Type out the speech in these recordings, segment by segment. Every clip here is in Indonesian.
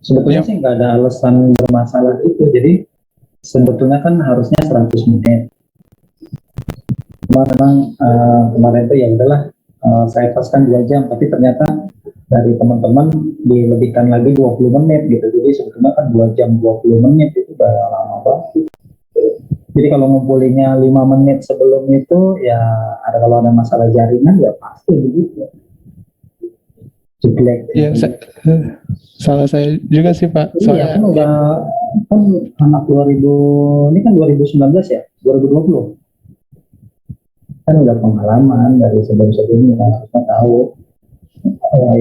Sebetulnya sih nggak ada alasan bermasalah itu. Jadi sebetulnya kan harusnya 100 menit. Cuma memang kemarin itu ya udahlah, saya paskan 2 jam, tapi ternyata dari teman-teman dilebihkan lagi 20 menit gitu. Jadi sebetulnya kan 2 jam 20 menit itu udah lama banget. Jadi kalau ngumpulinnya 5 menit sebelum itu ya kalau ada masalah jaringan ya pasti begitu. Jelek. Ya, salah saya juga sih Pak. Iya kan udah kan anak 2000 ini kan 2019 ya, 2020 kan udah pengalaman dari sebelum-sebelumnya, harusnya tahu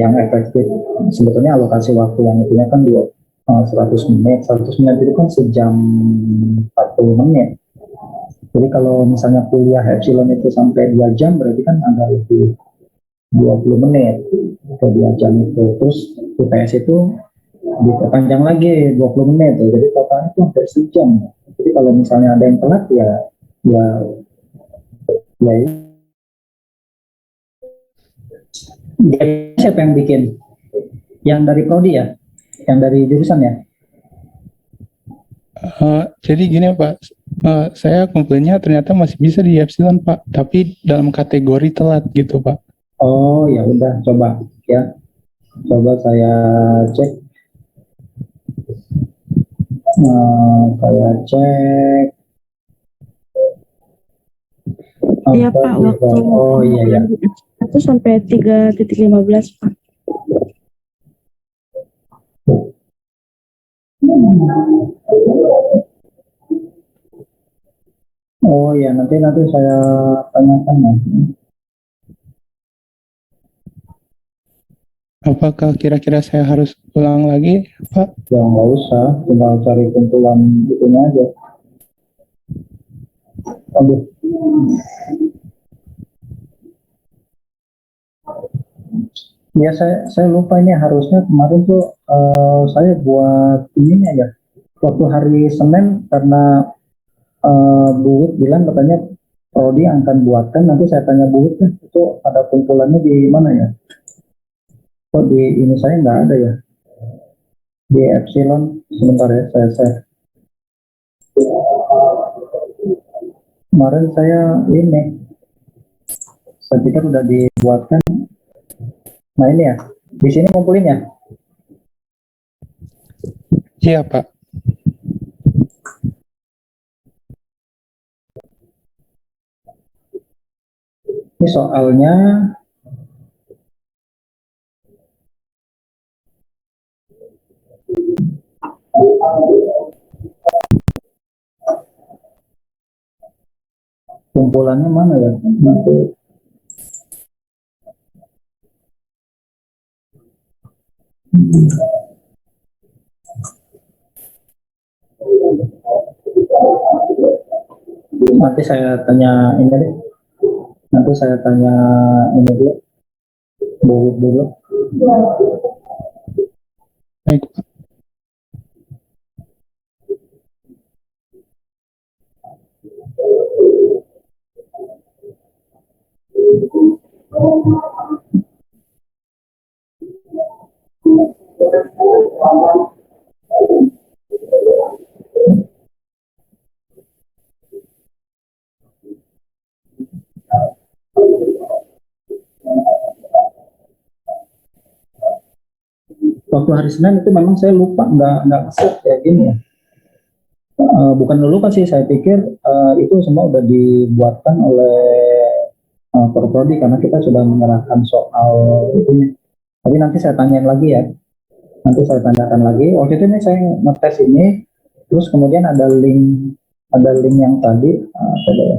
yang efektif. Sebetulnya alokasi waktu yang itunya kan 100 menit, 100 menit itu kan sejam 40 menit. Jadi kalau misalnya kuliah epsilon itu sampai 2 jam berarti kan ada lebih 20 menit ke 2 jam itu. Terus UTS itu diperpanjang lagi 20 menit. Jadi totalnya itu hampir sejam. Jadi kalau misalnya ada yang telat ya siapa yang bikin? Yang dari prodi ya? Yang dari jurusan ya? Jadi gini Pak, saya kumpulinnya ternyata masih bisa di Epsilon Pak, tapi dalam kategori telat gitu Pak. Oh ya udah, coba ya, coba saya cek. Saya cek. Iya Pak, waktu oh iya ya. Itu sampai 3.15 Pak. Oh ya, nanti saya tanyakan nanti. Apakah kira-kira saya harus ulang lagi, Pak? Ya nggak usah, tinggal cari kumpulan itunya aja. Aduh. Ya saya lupa ini harusnya kemarin tuh saya buat ininya ya. Waktu hari Senin karena Bu Wit bilang katanya Prodi akan buatkan, nanti saya tanya Bu Wit itu ada kumpulannya di mana ya? Kok di ini saya nggak ada ya? Di Epsilon, sebentar ya saya. Kemarin saya pikir udah dibuatkan. Nah ini ya, di sini ngumpulinnya. Iya Pak. Ini soalnya kumpulannya mana ya? Nanti nanti saya tanya ini deh. Nanti saya tanya ini dulu. Bu dulu. Baik Pak. Waktu hari Senin itu memang saya lupa nggak ngeset kayak gini ya. Bukan lupa sih, saya pikir itu semua udah dibuatkan oleh Prodi karena kita sudah menyerahkan soal itunya. Tapi nanti saya tanyain lagi ya. Nanti saya tanyakan lagi. Waktu itu nih saya ngetes ini, terus kemudian ada link yang tadi. Coba ya.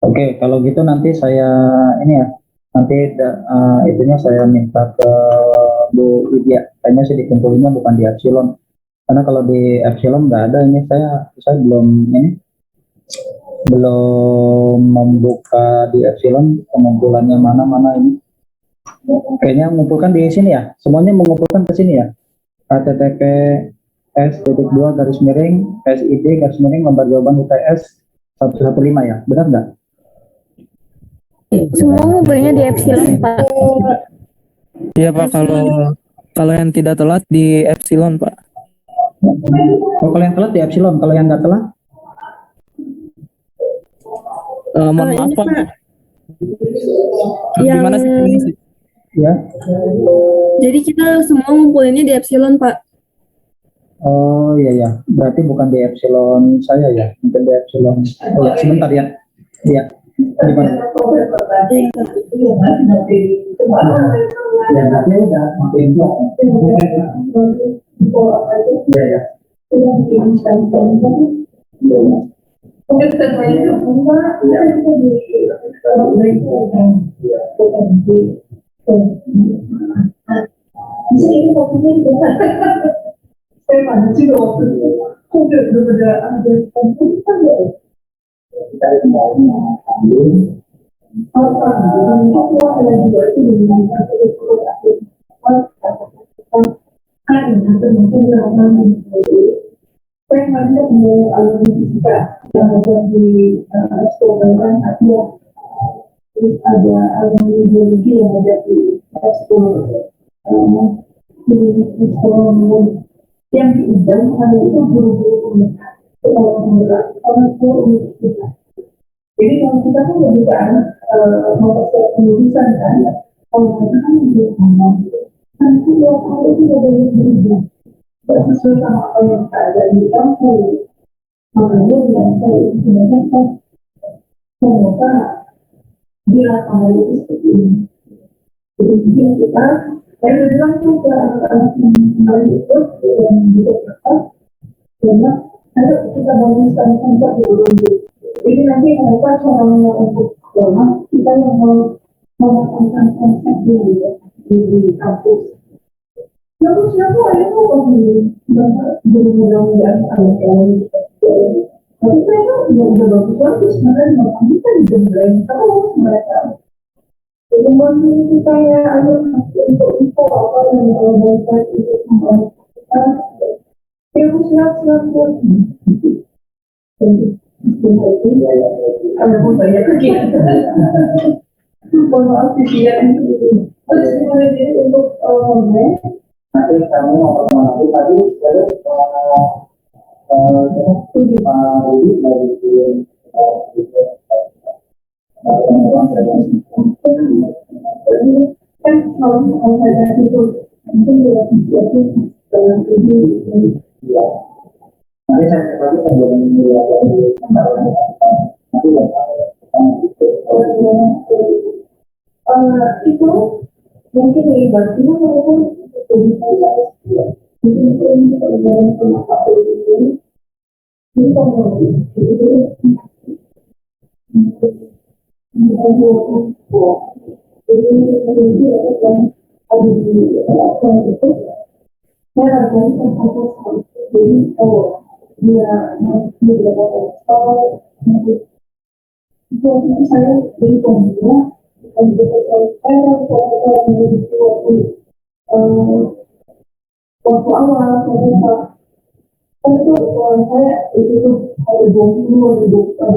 Oke, kalau gitu nanti saya ini ya, nanti itunya saya minta ke Bu Widya. Kayaknya sih dikumpulnya bukan di Epsilon. Karena kalau di Epsilon nggak ada ini saya belum membuka di Epsilon pengumpulannya mana-mana ini. Kayaknya mengumpulkan di sini ya. Semuanya mengumpulkan ke sini ya. https://s:// garis miring SID garis miring lembar jawaban UTS 115 ya. Benar nggak? Semua ngumpulnya di Epsilon, Pak. Iya Pak, kalau yang tidak telat di Epsilon Pak. Oh, kalau yang telat di Epsilon, kalau yang nggak telat? Mohon maaf Ini, Pak. Pak, Gimana sih ini sih? Ya. Jadi kita semua ngumpulinnya di Epsilon, Pak. Oh iya ya, berarti bukan di Epsilon saya ya, mungkin di Epsilon. Oh ya, sebentar ya. Iya. Gimana? Ya, berarti udah makin ya ya. Terus ada ideologi yang ada di ekspor yang diundang ada itu guru-guru pemerintah orang tua universitas. Jadi kalau kita kan lebih kan mempersiapkan penulisan kan, kalau mereka kan lebih ngomong, kan itu kalau itu tidak banyak berubah, sesuai sama apa yang ada di kampus. Makanya yang saya itu sebenarnya kan ternyata di lapangan itu seperti ini. Jadi mungkin kita, saya bilang tuh ke anak-anak yang kemarin itu yang juga apa, karena ada kita bangun sampai di Burundi. Jadi nanti mereka caranya untuk lama, kita yang mau memasangkan konsep di kampus. Lalu siapa yang mau mudah-mudahan ada tapi mereka udah bagus-bagus, mereka kan dijembreng terus mereka. Pertemuan ini kita ya, ada untuk info apa yang baik untuk membantu kita. Ya, siap-siap. Ada pun banyak kegiatan. Mohon maaf kegiatan itu. Terus kemudian untuk nanti kami mau mengambil tadi dari studi Pak Rudi dari kan kalau saya itu mungkin itu ya nanti saya kembali sebelum itu mungkin ibaratnya kalau jadi saya mungkin sama Pak Rudi ini kalau waktu awal saya itu saya itu ada 20 itu kan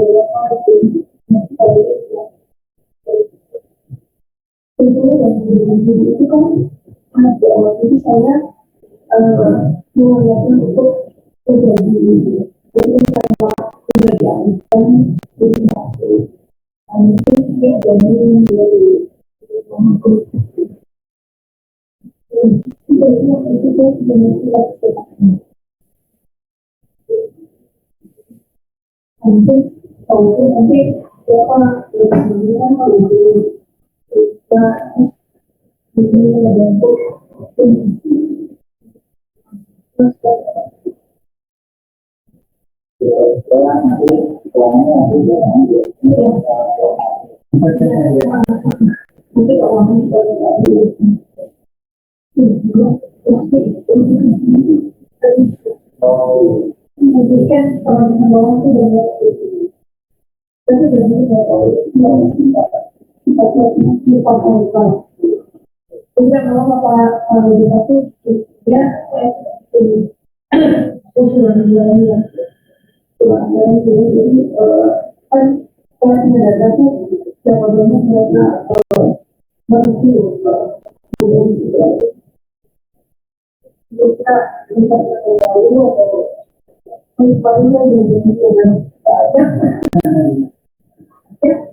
ada waktu itu saya mengingatkan untuk menjadi dialihkan jadi satu mungkin jadi menjadi mungkin nanti siapa yang kan kalau kita ini membentuk terus nanti uangnya nanti Nanti keuangan juga nggak nanti kan orang bawah itu udah tapi dari nggak tahu di pasal tidak mau apa kita tuh ya usulan bulan jadi kan kalau tidak ada tuh jawabannya mereka berpikir kita bisa tahu paling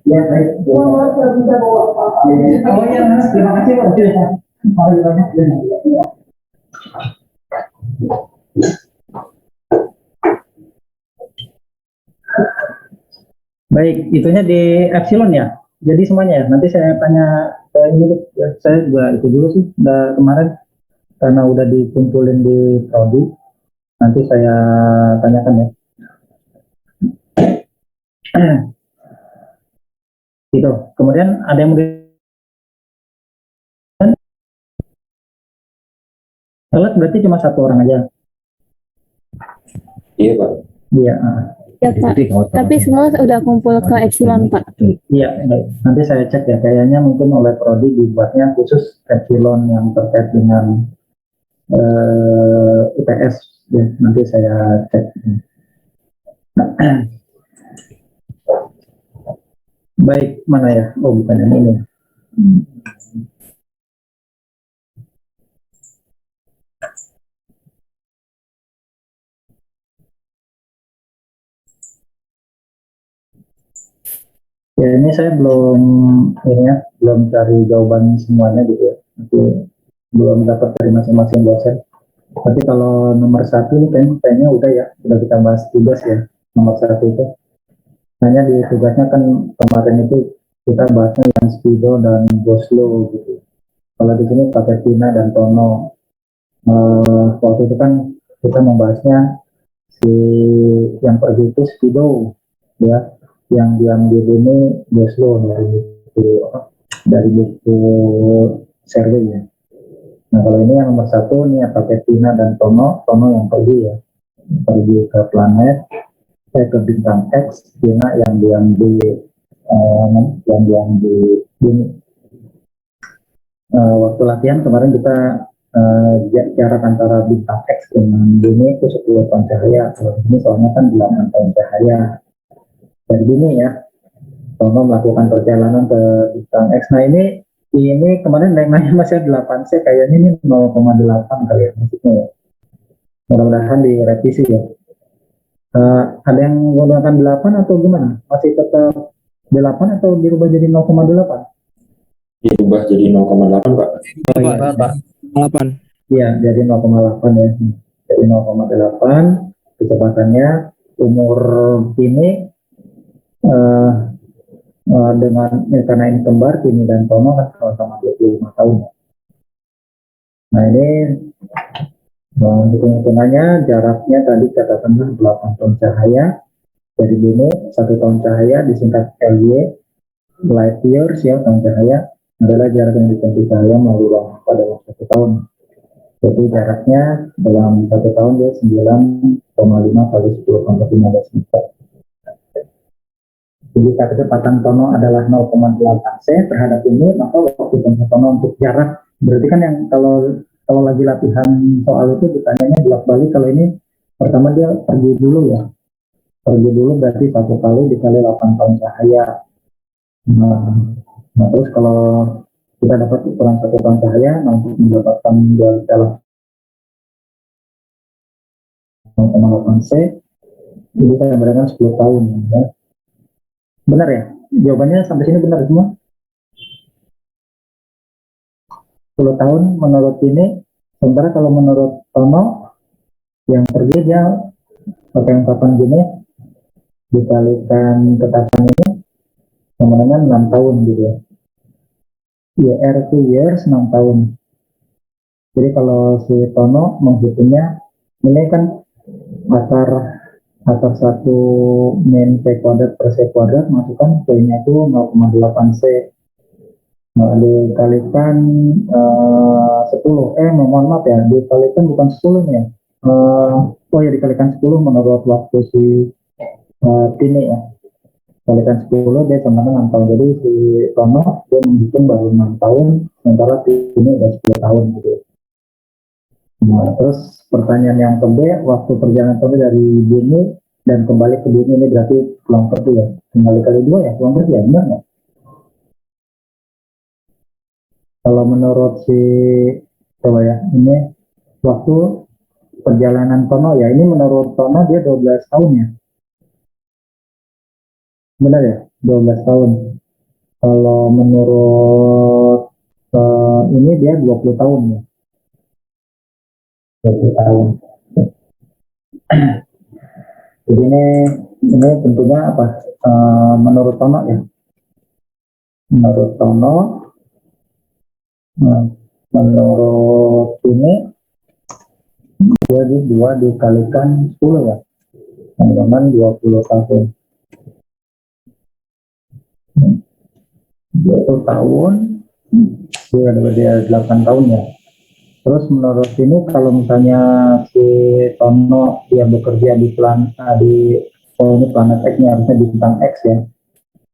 Ya, baik. semua bisa bawa apa-apa. Oh ya, Mas. Terima kasih, Pak. Terima banyak. Baik, itunya di Epsilon ya. Jadi semuanya ya. Nanti saya tanya ke ini, ya, saya juga itu dulu sih. Udah kemarin karena udah dikumpulin di Prodi. Nanti saya tanyakan ya. Gitu. Kemudian ada yang mau telat berarti cuma satu orang aja. Iya Pak. Iya. Ya Pak. Tapi semua udah kumpul ke Epsilon Pak. Iya. Baik. Nanti saya cek ya. Kayaknya mungkin oleh Prodi dibuatnya khusus Epsilon yang terkait dengan IPS. Ya, nanti saya cek. Baik, mana ya? Oh, bukan yang ini. Ya, ini saya belum ini ya, belum cari jawaban semuanya gitu ya. Nanti belum dapat dari masing-masing dosen. Tapi kalau nomor satu ini kayaknya udah ya, udah kita bahas tugas ya. Nomor satu itu. Hanya di tugasnya kan kemarin itu kita bahasnya yang Spido dan Goslo gitu. Kalau di sini pakai Tina dan Tono. Waktu itu kan kita membahasnya si yang pergi itu Spido ya, yang diambil ini Goslo dari buku survei ya. Nah kalau ini yang nomor satu nih pakai Tina dan Tono yang pergi ya, pergi ke planet, ke bintang X, Tina yang diambil bumi. Waktu latihan kemarin kita jarak antara bintang X dengan bumi itu 10 tahun cahaya. Kalau ini soalnya kan 8 tahun cahaya dari bumi ya. Tono melakukan perjalanan ke bintang X. Nah ini kemarin naik-naiknya masih 8C, kayaknya ini 0,8 kali ya maksudnya ya. Mudah-mudahan direvisi ya. Ada yang menggunakan 8 atau gimana? Masih tetap 8 atau dirubah jadi 0,8? Dirubah jadi 0,8 Pak. Oh iya, Pak. 8. Iya, jadi 0,8 ya. Jadi 0,8 kecepatannya umur ini dengan karena ini kembar Tini dan Tono kan sama-sama 25 tahun. Nah ini hitung-hitungannya jaraknya tadi katakanlah 8 tahun cahaya dari bumi, 1 tahun cahaya disingkat LY, light years ya, tahun cahaya adalah jarak yang ditempuh cahaya melalui ruang pada waktu 1 tahun. Jadi jaraknya dalam 1 tahun dia 9,5 kali 10 sampai 15 meter. Jadi kecepatan Tono adalah 0,8 C terhadap ini, maka waktu tempuh Tono untuk jarak berarti kan yang kalau lagi latihan soal itu ditanyanya bolak-balik. Kalau ini pertama dia pergi dulu ya, pergi dulu berarti 1 kali dikali 8 tahun cahaya. Nah terus kalau kita dapat ukuran 1 tahun cahaya, nah untuk mendapatkan dalam 0,8 C jadi saya gambarkan 10 tahun ya. Benar ya? Jawabannya sampai sini benar semua? 10 tahun menurut ini. Sementara kalau menurut Tono yang pergi dia pakai ungkapan gini, dikalikan ketaatan ini sama dengan 6 tahun gitu ya. YR itu years 6 tahun. Jadi kalau si Tono menghitungnya ini kan akar atas 1 min P kuadrat per C kuadrat, masukkan P-nya itu 0,8 C. Nah, dikalikan 10. Mohon maaf ya, dikalikan bukan 10 nih ya. Oh ya, dikalikan 10 menurut waktu si Tini ya. Kalikan 10 dia sama 6 tahun. Jadi si Tono dia menghitung baru 6 tahun, sementara Tini udah 10 tahun gitu. Nah, terus pertanyaan yang ke B, waktu perjalanan Tono dari bumi dan kembali ke bumi ini berarti pulang pergi ya. Kembali kali 2 ya, pulang pergi ya, benar nggak? Kalau menurut si, coba ya, ini waktu perjalanan Tono ya, ini menurut Tono dia 12 tahun ya. Benar ya, 12 tahun. Kalau menurut ini dia 20 tahun ya. 20 tahun. Jadi ini tentunya apa? Menurut Tono ya. Menurut Tono, menurut ini 2 dikalikan 10 ya. Teman-teman 20 tahun. 20 tahun, dia 8 tahun ya. Terus menurut ini kalau misalnya si Tono dia bekerja di ini planet X nya harusnya di bintang X ya.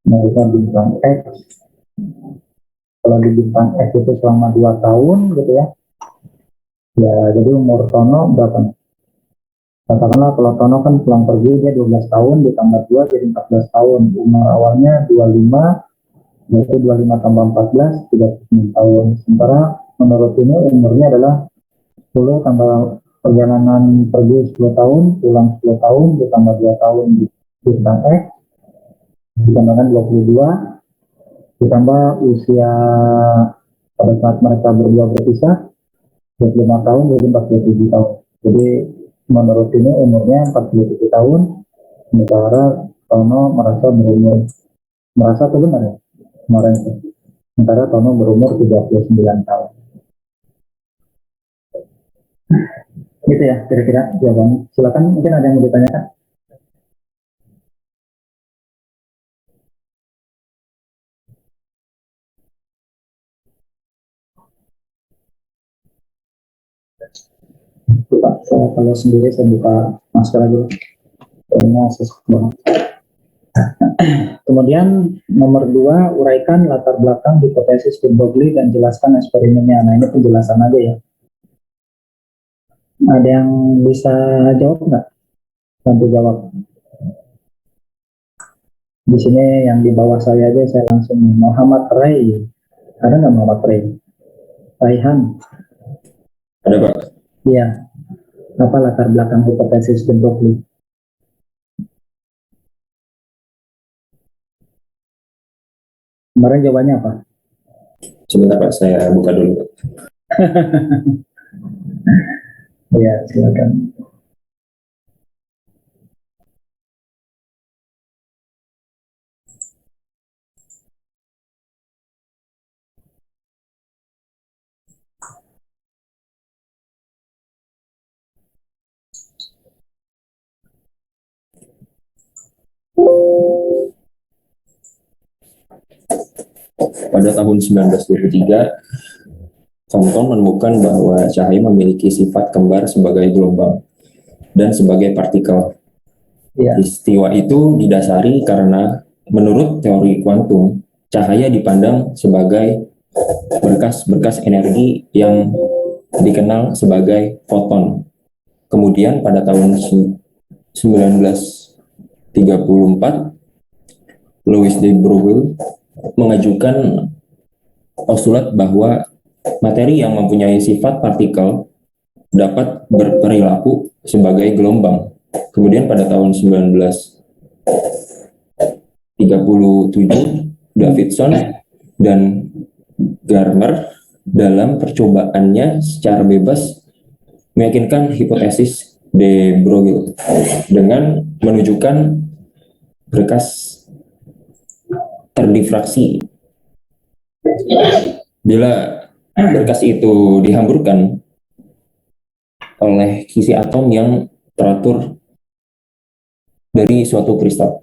Nah, itu di bintang X. Kalau di bintang X itu selama 2 tahun gitu ya. Ya, jadi umur Tono berapa? Katakanlah kalau Tono kan pulang pergi dia 12 tahun ditambah 2 jadi 14 tahun. Umur awalnya 25, yaitu 25 tambah 14, 39 tahun. Sementara menurut ini umurnya adalah 10 tambah perjalanan pergi 10 tahun, pulang 10 tahun, ditambah 2 tahun di bintang X, ditambahkan 22, ditambah usia pada saat mereka berdua berpisah, 25 tahun, jadi 47 tahun. Jadi menurut ini umurnya 47 tahun, sementara Tono merasa itu benar ya? Kemarin itu. Sementara Tono berumur 39 tahun. Gitu ya, kira-kira jawabannya. Silakan, mungkin ada yang mau ditanyakan. Buka, kalau sendiri saya buka masker aja. Kayaknya sesak banget. Kemudian nomor 2, uraikan latar belakang hipotesis de Broglie dan jelaskan eksperimennya. Nah, ini penjelasan aja ya. Ada yang bisa jawab nggak? Bantu jawab. Di sini yang di bawah saya aja saya langsung Muhammad Ray. Ada nggak Muhammad Ray? Raihan. Ada Pak. Iya. Apa latar belakang hipotesis de Broglie? Kemarin jawabannya apa? Sebentar Pak, saya buka dulu. Iya, silakan. Pada tahun 1923, Thomson menemukan bahwa cahaya memiliki sifat kembar sebagai gelombang dan sebagai partikel. Iya. Peristiwa itu didasari karena menurut teori kuantum, cahaya dipandang sebagai berkas-berkas energi yang dikenal sebagai foton. Kemudian pada tahun 1934, Louis de Broglie mengajukan postulat bahwa materi yang mempunyai sifat partikel dapat berperilaku sebagai gelombang. Kemudian pada tahun 1937, Davidson dan Garmer dalam percobaannya secara bebas meyakinkan hipotesis de Broglie dengan menunjukkan berkas terdifraksi. Bila berkas itu dihamburkan oleh kisi atom yang teratur dari suatu kristal.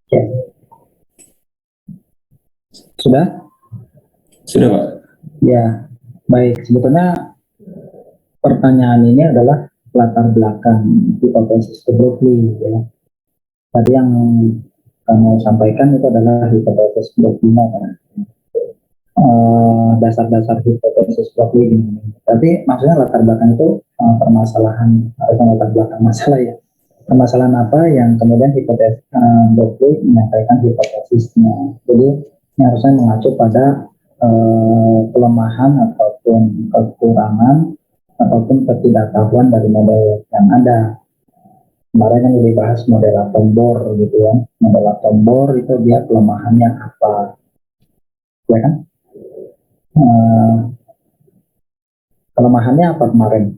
Oke. Sudah? Sudah Pak? Ya, baik. Sebetulnya pertanyaan ini adalah latar belakang hipotesis de Broglie, ya. Tadi yang kamu sampaikan itu adalah hipotesis Broglie, kan? Dasar-dasar hipotesis Broglie ini. Tapi maksudnya latar belakang itu permasalahan, harusnya latar belakang masalah, ya. Permasalahan apa yang kemudian hipotesis Broglie menyampaikan hipotesisnya. Jadi ini harusnya mengacu pada kelemahan ataupun kekurangan ataupun ketidaktahuan dari model yang ada. Kemarin kan lebih bahas model atom Bohr gitu ya. Model atom Bohr itu dia kelemahannya apa, ya kan? Kelemahannya apa kemarin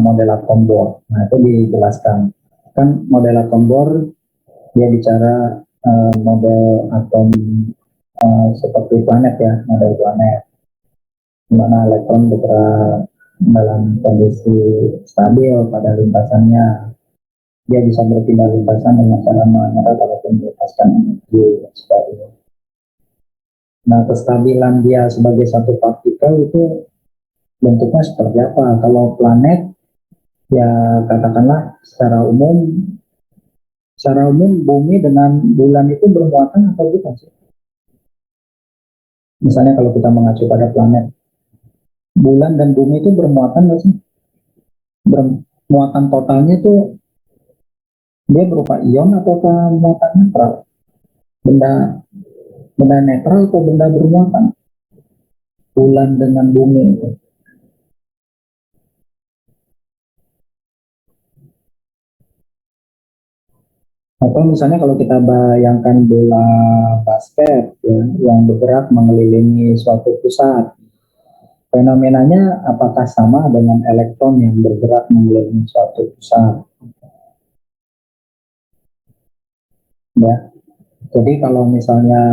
model atom Bohr? Nah itu dijelaskan. Kan model atom Bohr dia bicara model atom seperti planet ya, model planet, di mana elektron bergerak dalam kondisi stabil pada lintasannya. Dia bisa berpindah lintasan dengan cara menyerap ataupun melepaskan energi dan sebagainya. Nah, kestabilan dia sebagai satu partikel itu bentuknya seperti apa? Kalau planet, ya katakanlah secara umum bumi dengan bulan itu bermuatan atau bukan sih? Misalnya kalau kita mengacu pada planet, bulan dan bumi itu bermuatan nggak sih? Bermuatan totalnya itu dia berupa ion atau muatan netral? Benda netral atau benda bermuatan? Bulan dengan bumi itu. Atau misalnya kalau kita bayangkan bola basket ya, yang bergerak mengelilingi suatu pusat, fenomenanya apakah sama dengan elektron yang bergerak mengelilingi suatu pusat? Ya, jadi kalau misalnya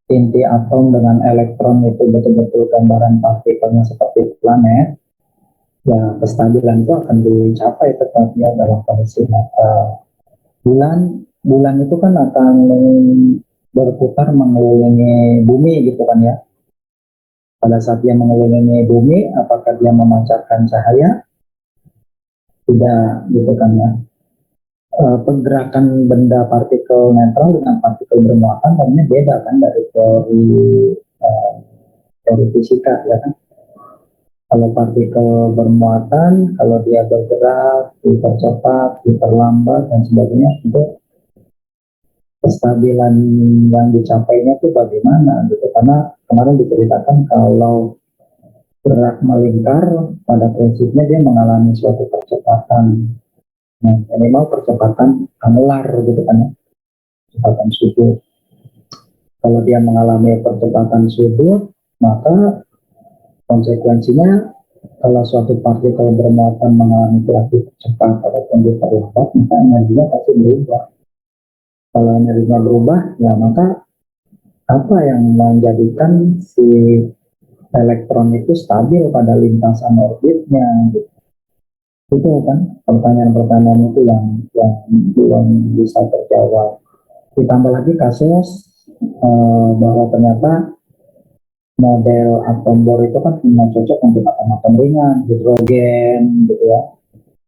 inti atom dengan elektron itu betul-betul gambaran partikelnya seperti planet, ya kestabilan itu akan dicapai tepatnya dalam kondisi netral. Bulan itu kan akan berputar mengelilingi bumi gitu kan ya. Pada saat dia mengelilingi bumi, apakah dia memancarkan cahaya? Tidak, gitu kan ya. Pergerakan benda partikel netral dengan partikel bermuatan tentunya beda kan dari teori fisika ya kan. Kalau partikel bermuatan, kalau dia bergerak, dipercepat, diperlambat dan sebagainya, itu kestabilan yang dicapainya itu bagaimana gitu. Karena kemarin diceritakan kalau gerak melingkar, pada prinsipnya dia mengalami suatu percepatan. Nah, minimal percepatan anular gitu kan ya, percepatan sudut. Kalau dia mengalami percepatan sudut, maka konsekuensinya kalau suatu partikel bermuatan mengalami gravitasi cepat ataupun diperlambat, maka energinya pasti berubah. Kalau energinya berubah, ya maka apa yang menjadikan si elektron itu stabil pada lintasan orbitnya? Gitu. Itu kan pertanyaan-pertanyaan itu yang belum bisa terjawab. Ditambah lagi kasus bahwa ternyata model atom Bohr itu kan punya cocok untuk atom-atom ringan, hidrogen, gitu ya,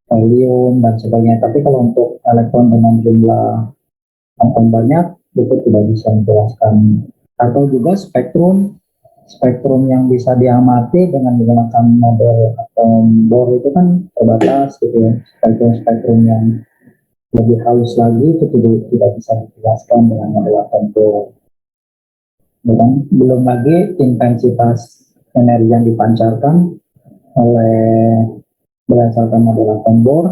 helium dan sebagainya. Tapi kalau untuk elektron dengan jumlah atom banyak itu tidak bisa menjelaskan. Atau juga spektrum yang bisa diamati dengan menggunakan model atom Bohr itu kan terbatas, gitu ya. Spektrum yang lebih halus lagi itu tidak bisa dijelaskan dengan model atom Bohr. Dan belum lagi intensitas energi yang dipancarkan oleh berdasarkan model atom Bohr,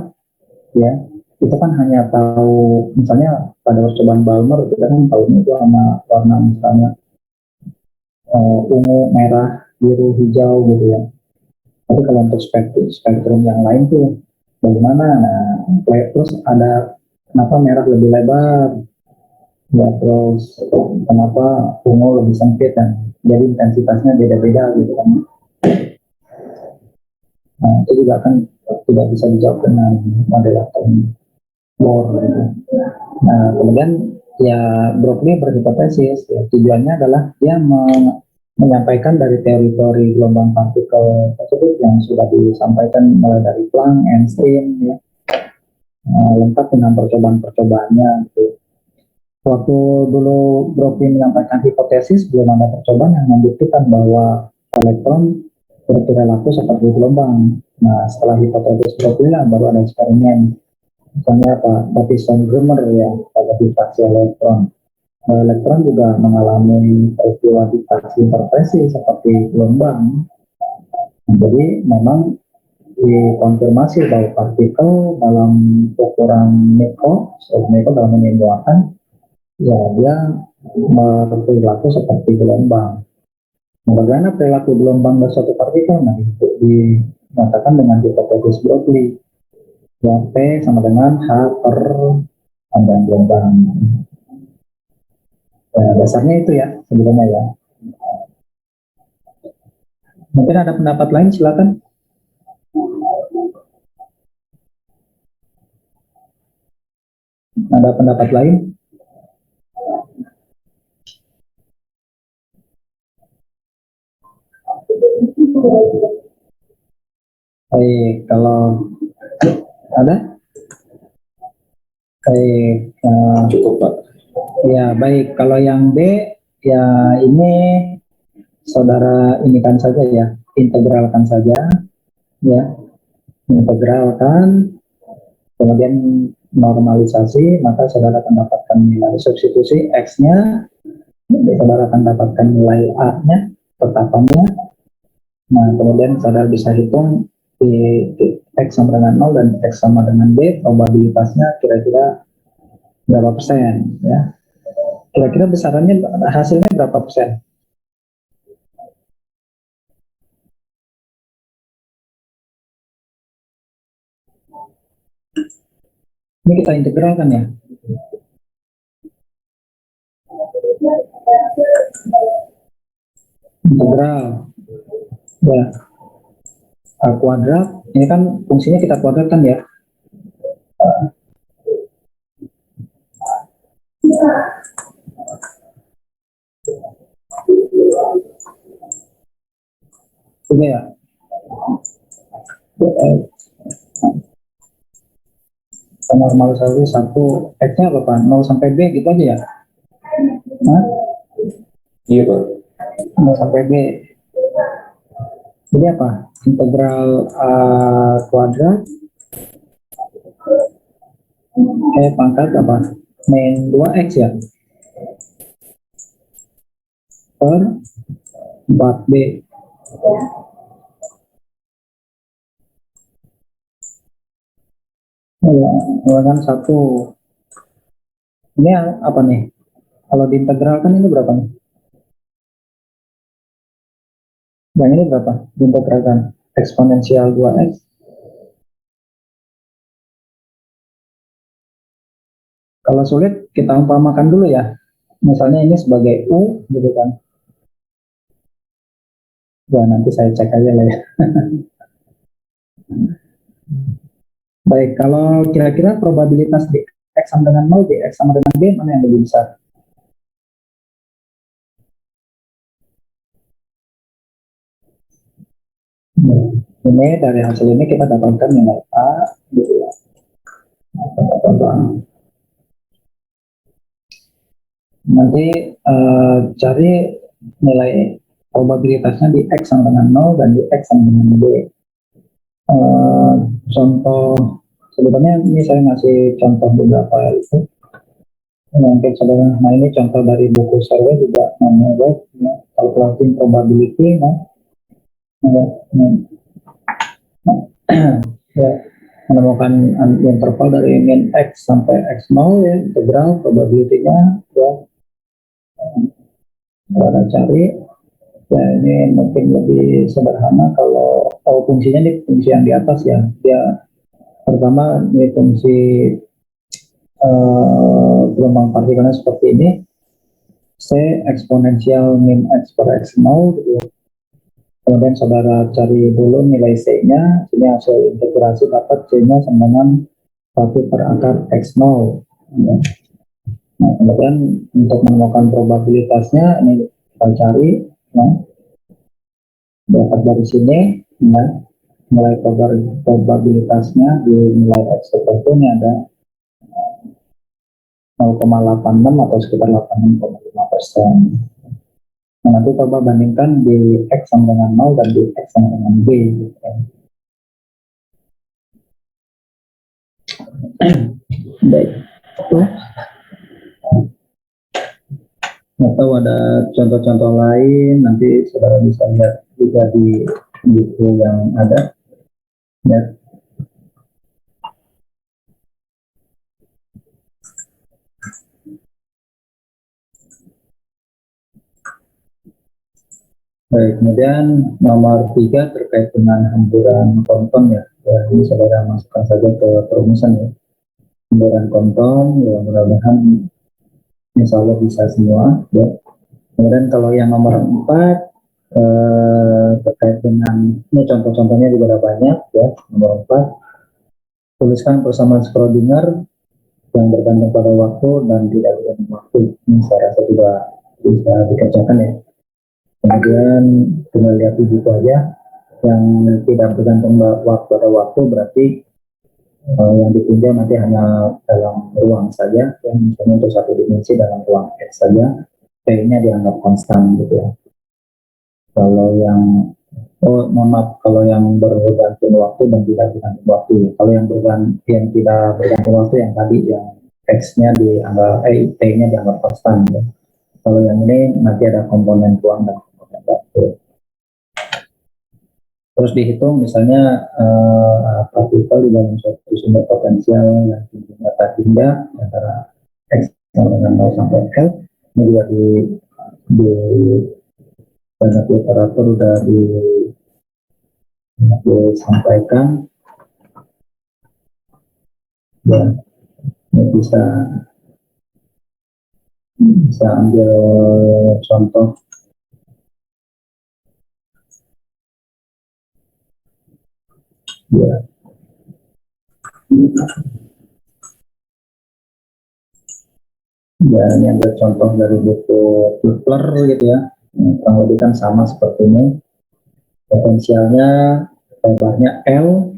ya itu kan hanya tahu misalnya pada percobaan Balmer kita kan tahu itu warna misalnya ungu, merah, biru, hijau gitu ya. Tapi kalau untuk spektrum yang lain tuh bagaimana? Nah, terus ada kenapa merah lebih lebar? Ya, terus kenapa ungu lebih sempit dan jadi intensitasnya beda-beda gitu kan. Nah, itu juga kan tidak bisa dijawab dengan model atom Bohr gitu. Nah, kemudian ya Broglie berhipotesis, ya, tujuannya adalah dia menyampaikan dari teori-teori gelombang partikel tersebut yang sudah disampaikan mulai dari Planck, Einstein, ya, lengkap dengan percobaan-percobaannya. Gitu. Waktu dulu Broglie menyampaikan hipotesis, belum ada percobaan yang membuktikan bahwa elektron berperilaku seperti gelombang. Nah, setelah hipotesis Broglie lah baru ada eksperimen. Misalnya apa? Davison-Grummer ya, pada diffraksi elektron. Nah, elektron juga mengalami peristiwa diffraksi interferensi seperti gelombang. Nah, jadi memang dikonfirmasi bahwa partikel dalam ukuran mikro dalam ini muatan, ya dia berperilaku seperti gelombang. Nah, bagaimana perilaku gelombang dari suatu partikel? Nah, itu dinyatakan dengan hipotesis Broglie. Ya, P sama dengan H per panjang gelombang. Ya, dasarnya itu ya, sebelumnya ya. Mungkin ada pendapat lain, silakan. Ada pendapat lain? Baik, kalau ada? Baik, Cukup Pak. ya baik. Kalau yang B, ya ini saudara inikan saja ya, integralkan saja, ya, integralkan, kemudian normalisasi, maka saudara akan dapatkan nilai substitusi X-nya, saudara akan dapatkan nilai A-nya, tetapannya. Nah, kemudian saudara bisa hitung di X sama dengan 0 dan X sama dengan B, probabilitasnya kira-kira berapa persen, ya. Kira-kira besarannya, hasilnya berapa persen? Ini kita integralkan ya. Integral. Ya. A kuadrat, ini kan fungsinya kita kuadratkan ya. Ini ya. Normalisasi 1, X-nya apa Pak? 0 sampai B gitu aja ya? Hah? Iya Pak. 0 sampai B. Jadi apa? Integral A kuadrat pangkat apa? Min 2X ya? Per 4B. Ya, kan 1. Ini apa nih? Kalau diintegralkan ini berapa nih? Yang ini berapa? Diintegralkan eksponensial 2X. Kalau sulit, kita umpamakan dulu ya. Misalnya ini sebagai U, gitu kan. Ya, nanti saya cek aja lah ya. Baik, kalau kira-kira probabilitas di X sama dengan 0, di X sama dengan B, mana yang lebih besar? Ini dari hasil ini kita dapatkan nilai A, gitu ya. Nanti cari nilai probabilitasnya di X sama dengan 0 dan di X sama dengan B. Contoh, sebenarnya ini saya ngasih contoh beberapa itu. Mungkin saudara, nah ini contoh dari buku survei juga namanya ya, calculating probability, ya, menemukan interval dari min X sampai X0 ya, integral probability-nya ya. Saudara cari, ya ini mungkin lebih sederhana kalau fungsinya ini fungsi yang di atas ya. Dia pertama ini fungsi gelombang partikelnya seperti ini, C eksponensial min X per X0 gitu. Kemudian saudara cari dulu nilai C-nya, ini hasil integrasi dapat C-nya sama dengan 1 per akar X0. Ya. Nah, kemudian untuk menemukan probabilitasnya ini kita cari, ya, dapat dari sini, ya, nilai probabilitasnya di nilai X tertentu ini ada 0,86 atau sekitar 86,5%. Nah, nanti coba bandingkan di X sama dengan 0 dan di X sama dengan B. Gitu. Baik. Atau ada contoh-contoh lain, nanti saudara bisa lihat juga di buku yang ada. Ya. Baik, kemudian nomor 3 terkait dengan hamburan konton, ya. Ya, ini saudara masukkan saja ke perumusan, ya. Hamburan konton, ya, mudah-mudahan insya Allah bisa semua, ya. Kemudian kalau yang nomor 4 terkait dengan, ini contoh-contohnya juga ada banyak, ya. Nomor 4, tuliskan persamaan Schrödinger yang bergantung pada waktu dan tidak bergantung waktu. Ini saya rasa juga bisa dikerjakan, ya. Kemudian tinggal lihat di buku aja, yang tidak bergantung pada waktu berarti yang ditinjau nanti hanya dalam ruang saja, ya. Misalnya untuk 1 dimensi dalam ruang X saja, P-nya dianggap konstan, gitu, ya. Kalau yang mohon maaf, kalau yang bergantung waktu dan tidak bergantung waktu, ya. Kalau yang tidak bergantung waktu yang tadi, yang X-nya dianggap P-nya dianggap konstan, ya. Kalau yang ini nanti ada komponen ruang dan komponen waktu. Terus dihitung misalnya partikel di dalam suatu sumber potensial yang tingginya tak hingga antara X sama dengan 0 sampai L. Ini juga di banyak literatur sudah disampaikan, dan ini bisa ambil contoh. Ya. Dan yang contoh dari buku Kepler, gitu, ya. Kurang lebih kan sama seperti ini. Potensialnya lebarnya L,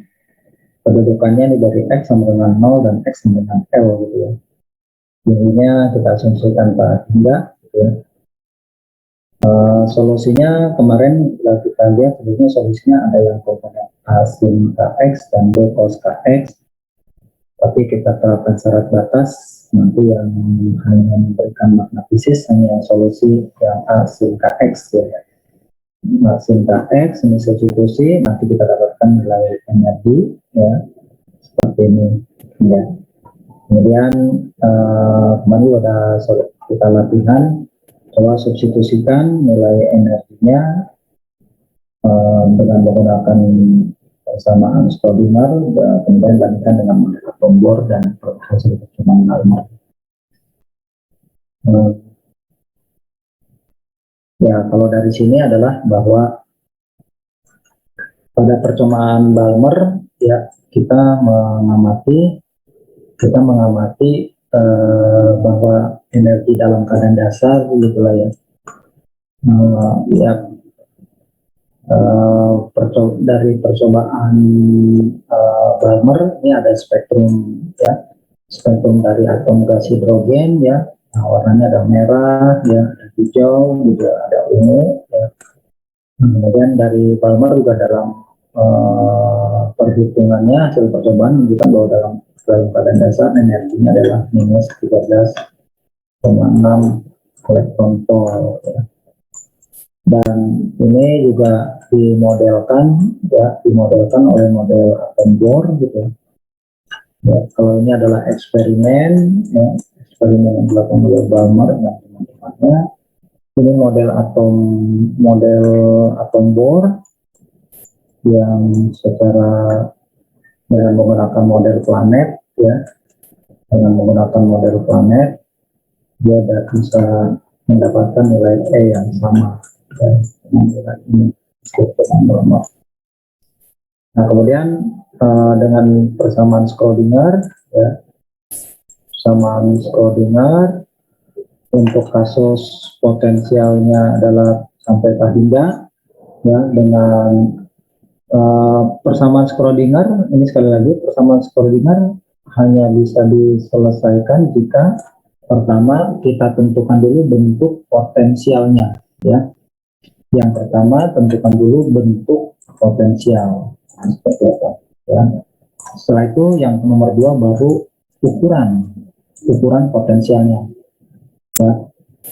kedudukannya ini dari X sama dengan 0 dan X sama dengan L, gitu, ya. Ininya kita asumsikan tak hingga, gitu, ya. Solusinya kemarin kita lihat sebenarnya solusinya ada yang komponen A sin KX dan B cos KX, tapi kita terapkan syarat batas, nanti yang hanya memberikan makna fisis hanya solusi yang A sin KX, ya. A sin KX ini substitusi, nanti kita dapatkan nilai energi, ya, seperti ini, ya. Kemudian kemarin ada kita latihan, coba substitusikan nilai energinya dengan menggunakan persamaan Schrödinger, kemudian bandingkan dengan model atom Bohr dan hasil percobaan Balmer. Ya, kalau dari sini adalah bahwa pada percobaan Balmer, ya, kita mengamati bahwa energi dalam keadaan dasar, gitulah, ya. Dari percobaan Balmer ini ada spektrum, ya, spektrum dari atom gas hidrogen, ya. Nah, warnanya ada merah, ya, ada hijau, juga ada ungu, ya. Kemudian dari Balmer juga dalam perhitungannya hasil percobaan menunjukkan bahwa dalam keadaan dasar energinya adalah minus 13,6 elektron volt, ya. Dan ini juga dimodelkan oleh model atom Bohr, gitu, ya. Kalau ini adalah eksperimen, ya, eksperimen yang dilakukan oleh Balmer dan teman-temannya. Ini model atom Bohr yang secara dengan menggunakan model planet, ya, dia bisa mendapatkan nilai E yang sama, ya, dengan nilai ini. Nah, kemudian dengan persamaan Schrödinger, ya, persamaan Schrödinger untuk kasus potensialnya adalah sampai tak hingga, ya, dengan persamaan Schrödinger. Ini sekali lagi, persamaan Schrödinger hanya bisa diselesaikan jika pertama kita tentukan dulu bentuk potensialnya, ya. Yang pertama tentukan dulu bentuk potensial seperti apa, ya. Setelah itu yang nomor 2 baru ukuran potensialnya, ya.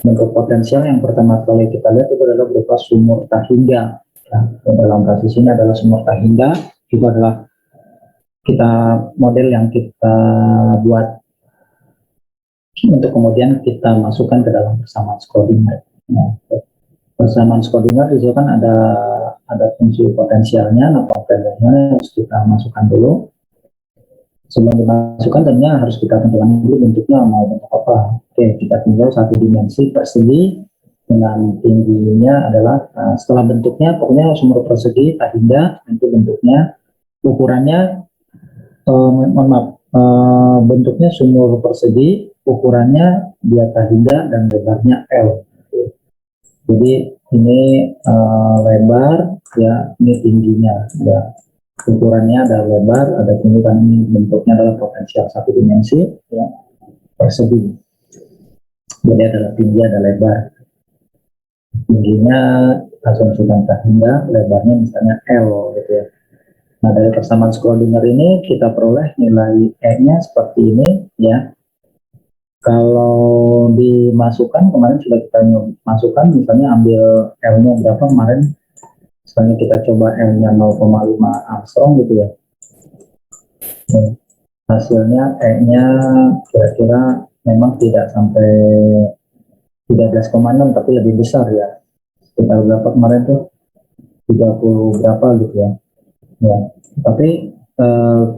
Bentuk potensial yang pertama kali kita lihat itu adalah berupa sumur tak hingga, ya. Dalam kasus ini adalah sumur tak hingga. Itu adalah model yang kita buat untuk kemudian kita masukkan ke dalam persamaan Schrödinger. Nah, persamaan Schrödinger itu kan ada fungsi potensialnya. Nah, potensialnya harus kita masukkan dulu. Sebelum dimasukkan tentunya harus kita tentukan dulu bentuknya mau bentuk apa. Oke, kita tinggal satu dimensi persegi dengan tingginya adalah setelah bentuknya pokoknya sumur persegi tak hingga, nanti bentuknya ukurannya bentuknya sumur persegi, ukurannya dia tak hingga dan lebarnya L. Jadi ini lebar, ya, ini tingginya, ya. Ukurannya ada lebar, ada tinggi, kan ini bentuknya adalah potensial satu dimensi, ya, persegi. Jadi ada tinggi, ada lebar. Tingginya asumsikan tak hingga, lebarnya misalnya L, gitu ya. Nah, dari persamaan Schrödinger ini kita peroleh nilai E-nya seperti ini, ya. Kalau dimasukkan, kemarin sudah kita masukkan, misalnya ambil L-nya berapa kemarin, misalnya kita coba L-nya 0,5 Armstrong gitu ya. Hasilnya E-nya kira-kira memang tidak sampai 13,6 tapi lebih besar, ya. Sekitar berapa kemarin tuh? 30 berapa gitu ya. Ya, tapi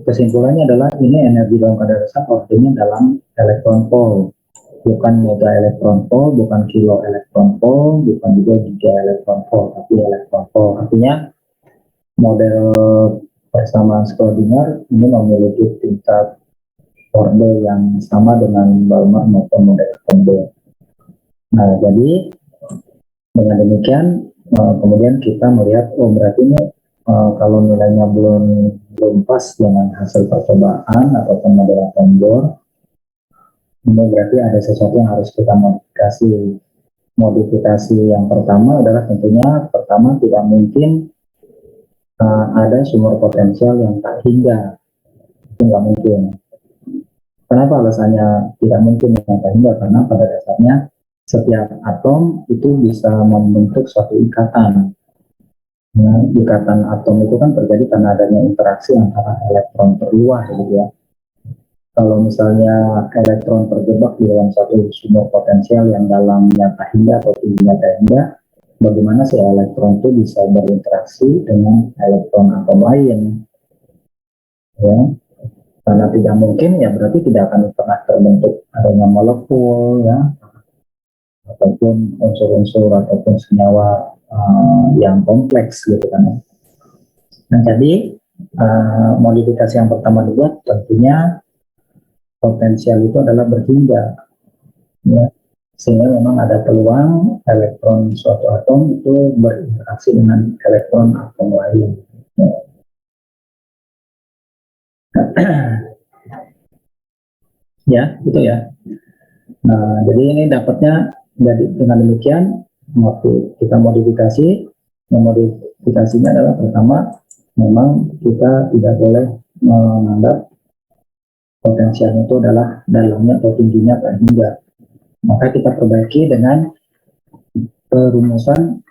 kesimpulannya adalah ini energi dalam kadar besar artinya dalam elektron volt, bukan mega elektron volt, bukan kilo elektron volt, bukan juga giga elektron volt, tapi elektron volt. Artinya model persamaan Schrödinger ini memiliki tingkat Orde yang sama dengan Balmer maupun model Orde. Nah, jadi dengan demikian kemudian kita melihat, oh berarti ini kalau nilainya belum pas dengan hasil percobaan ataupun model atom Bohr, ini berarti ada sesuatu yang harus kita modifikasi. Modifikasi yang pertama adalah tentunya pertama tidak mungkin ada sumur potensial yang tak hingga, itu nggak mungkin. Kenapa alasannya tidak mungkin yang tak hingga? Karena pada dasarnya setiap atom itu bisa membentuk suatu ikatan. Nah, ikatan atom itu kan terjadi karena adanya interaksi antara elektron terluar, gitu ya. Kalau misalnya elektron terjebak di dalam satu sumur potensial yang dalamnya tak hingga atau tingginya tak hingga, bagaimana si elektron itu bisa berinteraksi dengan elektron atom lain? Ya, karena tidak mungkin, ya berarti tidak akan pernah terbentuk adanya molekul, ya, ataupun unsur-unsur ataupun senyawa yang kompleks, gitu kan. Nah, jadi modifikasi yang pertama dibuat tentunya potensial itu adalah berhingga, ya, sehingga memang ada peluang elektron suatu atom itu berinteraksi dengan elektron atom lain. Ya, gitu ya. Nah, jadi ini dapatnya dengan demikian. Waktu kita modifikasi, modifikasinya adalah pertama, memang kita tidak boleh menganggap potensialnya itu adalah dalamnya atau tingginya tak hingga. Maka kita perbaiki dengan perumusan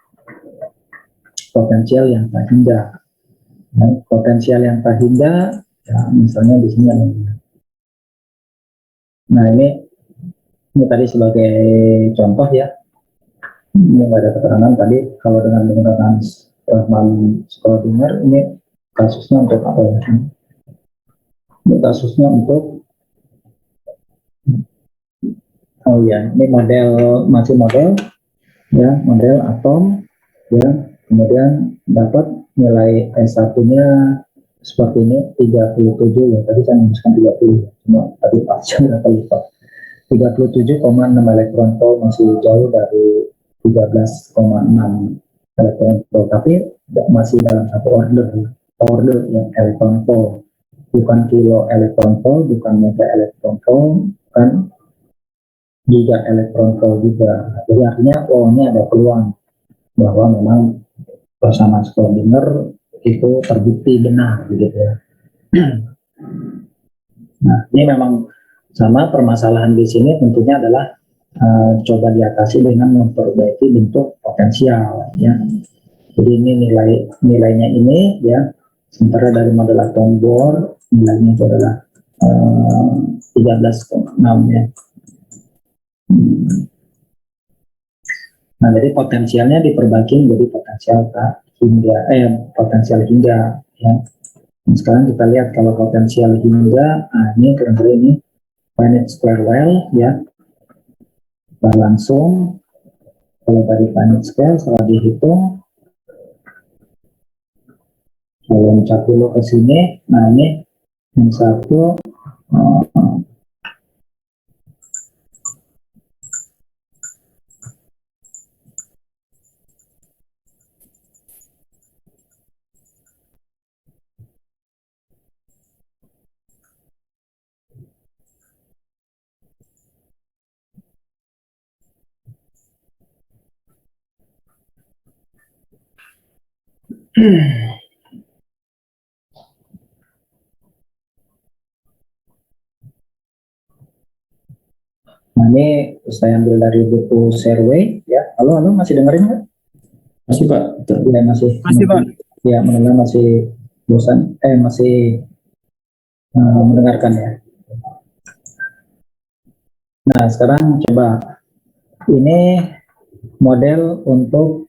potensial yang tak hingga. Nah, potensial yang tak hingga, ya, misalnya di sini ada. Nah, ini tadi sebagai contoh, ya. Ini nggak ada keterangan tadi kalau dengan menggunakan persamaan Schrödinger, ini kasusnya untuk apa ya? Ini kasusnya untuk, oh ya, ini masih model, ya, model atom, ya, kemudian dapat nilai S1-nya seperti ini 37 ya, tadi saya menuliskan 30 ya, cuma tadi pas berapa lupa. 37,6 elektron volt masih jauh dari 13,6 elektron volt, tapi masih dalam satu order yang elektron volt, bukan kilo elektron volt, bukan mega elektron volt, bukan giga elektron volt juga. Jadi artinya ini ada peluang bahwa memang bersama Schrödinger itu terbukti benar gitu ya. Nah, ini memang sama permasalahan di sini tentunya adalah coba diatasi dengan memperbaiki bentuk potensial ya. Jadi ini nilainya ini ya, sementara dari model atom Bohr nilainya itu adalah 13,6 ya. Nah, jadi potensialnya diperbaiki menjadi potensial hingga ya. Nah, sekarang kita lihat kalau potensial hingga, ini kira-kira ini finite square well ya. Kita langsung kalau dari finite square setelah dihitung, kalau loncat dulu ke sini, nah ini yang satu nah ini saya ambil dari buku Survey ya. Halo, masih dengerin nggak? Masih Pak. Ya, masih Pak. Ya, mendengar masih bosan, masih mendengarkan ya. Nah, sekarang coba ini model untuk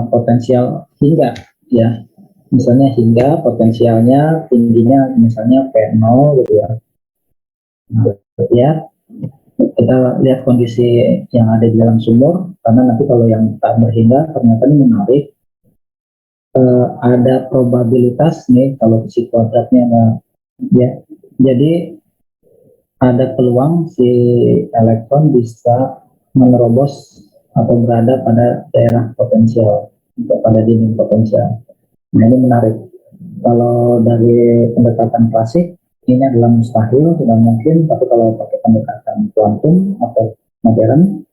potensial hingga ya. Misalnya hingga potensialnya tingginya misalnya P0 gitu ya. Nah, ya, kita lihat kondisi yang ada di dalam sumur, karena nanti kalau yang tak berhingga ternyata ini menarik. Ada probabilitas nih kalau si kuadratnya ya, jadi ada peluang si elektron bisa menerobos atau berada pada daerah potensial, pada dinding potensial. Nah, ini menarik. Kalau dari pendekatan klasik ini adalah mustahil, tidak mungkin, tapi kalau pakai pendekatan kuantum atau modern,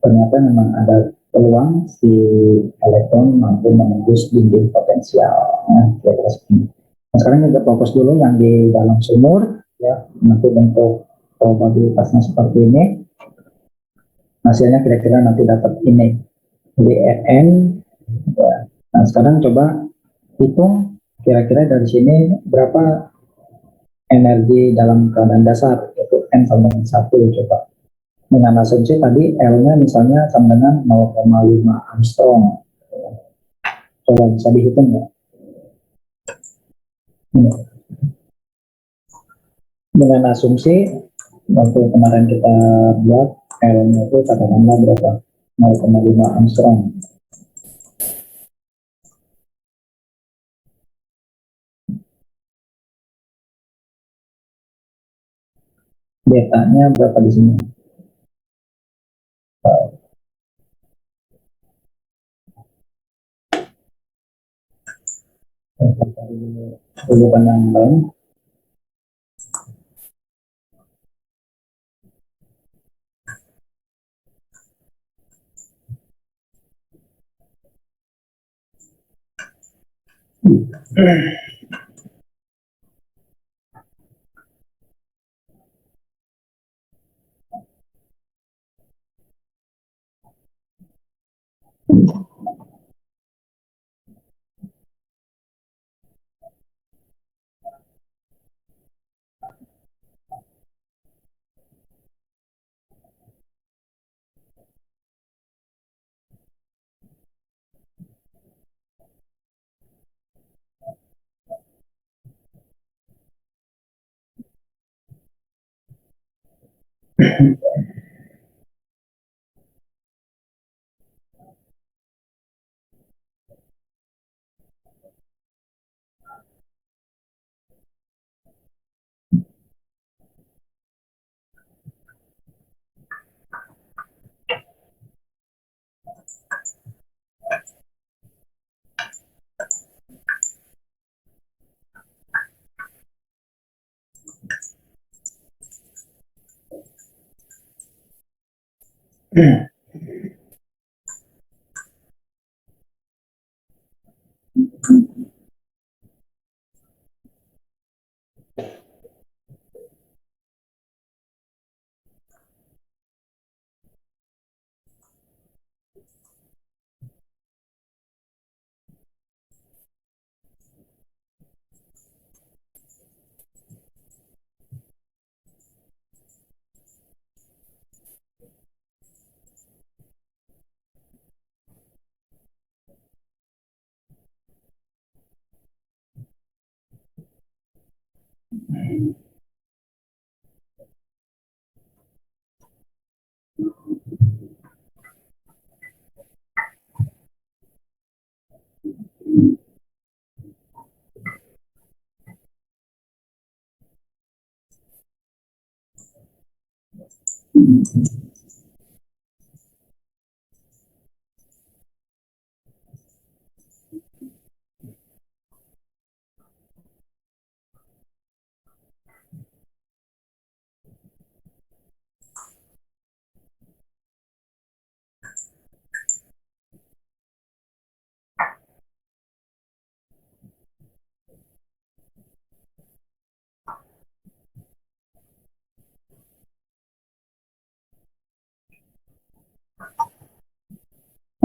ternyata memang ada peluang si elektron mampu menembus dinding potensial. Nah, kira-kira seperti ini. Nah, sekarang kita fokus dulu yang di dalam sumur, ya, nanti bentuk probabilitasnya seperti ini. Hasilnya kira-kira nanti dapat ini, Dn. Ya. Nah, sekarang coba hitung kira-kira dari sini berapa energi dalam keadaan dasar, yaitu N sama dengan 1, coba. Dengan asumsi tadi L-nya misalnya sama dengan 0,5 Armstrong. Coba bisa dihitung ya. Ini. Dengan asumsi waktu kemarin kita buat L-nya itu katakanlah berapa? 0,5 Armstrong. Betanya berapa di sini? Rujukan yang lain.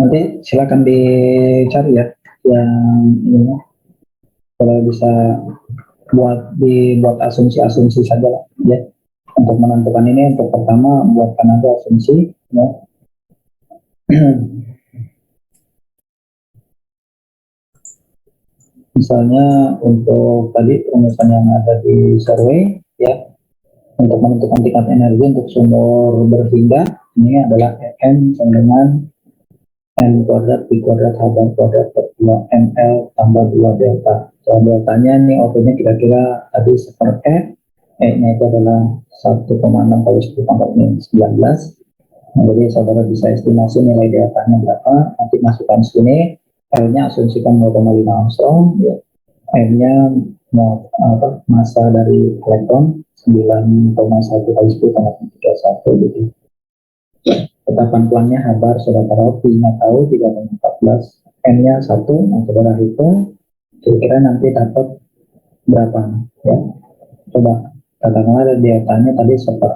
Nanti silakan dicari ya yang ini, kalau bisa dibuat asumsi-asumsi saja lah, ya. Untuk menentukan ini, untuk pertama buatkan aja asumsi, ya. Misalnya untuk tadi rumusan yang ada di survei, ya, untuk menentukan tingkat energi untuk sumur berhingga, ini adalah N sama dengan N kuadrat P kuadrat H bar kuadrat per 2 ML tambah 2 delta. So, deltanya nih outputnya kira-kira tadi seperti E-nya itu adalah 1,6 kali 10 pangkat minus 19. Nah, jadi saudara bisa estimasi nilai deltanya berapa, nanti masukkan sini, L-nya asumsikan 0,5 Armstrong, ya. M-nya massa dari elektron 9,1 kali 10 pangkat 31, gitu. Tetapan pelangnya Habar sudah tahu, P-nya tahu 3,14, N-nya 1, nah saudara hitung, kira-kira nanti dapat berapa, ya. Coba katakanlah deltanya tadi seper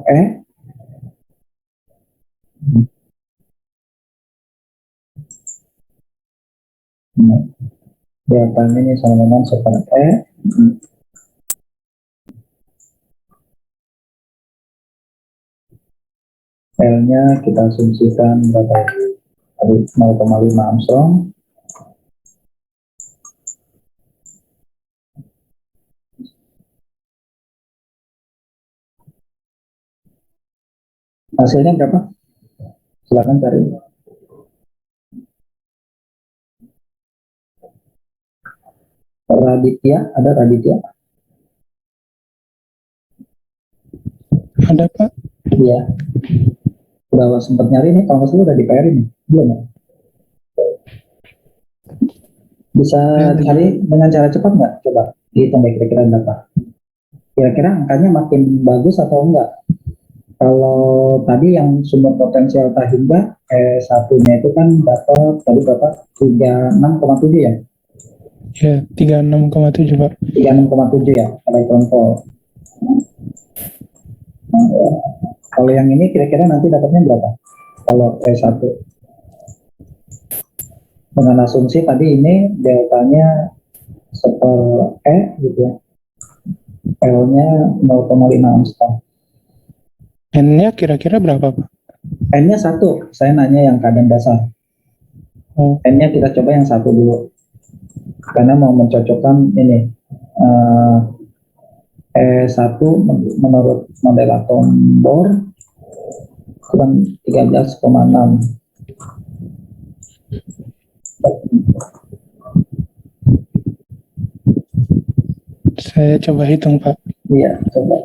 E, nah, deltanya ini sama dengan seper E, L-nya kita asumsikan berapa, tadi 0,5 Armstrong. Hasilnya berapa? Silakan cari. Raditya, ada Raditya? Ada Pak? Iya. Udah sempat nyari nih, kalau nggak salah udah di PR ini. Belum ya? Bisa cari dengan cara cepat nggak? Coba dihitung kira-kira berapa. Kira-kira angkanya makin bagus atau enggak? Kalau tadi yang sumber potensial Tahimba, satunya itu kan dapat tadi berapa? 36,7 ya? Ya, 36,7 Pak. 36,7 ya, elektron volt. Kalau yang ini kira-kira nanti dapatnya berapa? Kalau E1. Dengan asumsi tadi ini deltanya seper E gitu ya. L-nya 0,5 Armstrong. N-nya kira-kira berapa Pak? N-nya 1, saya nanya yang keadaan dasar. Oh, N-nya kita coba yang 1 dulu. Karena mau mencocokkan ini. E1 menurut model atom Bohr kurang 13,6. saya coba hitung Pak. Iya, coba.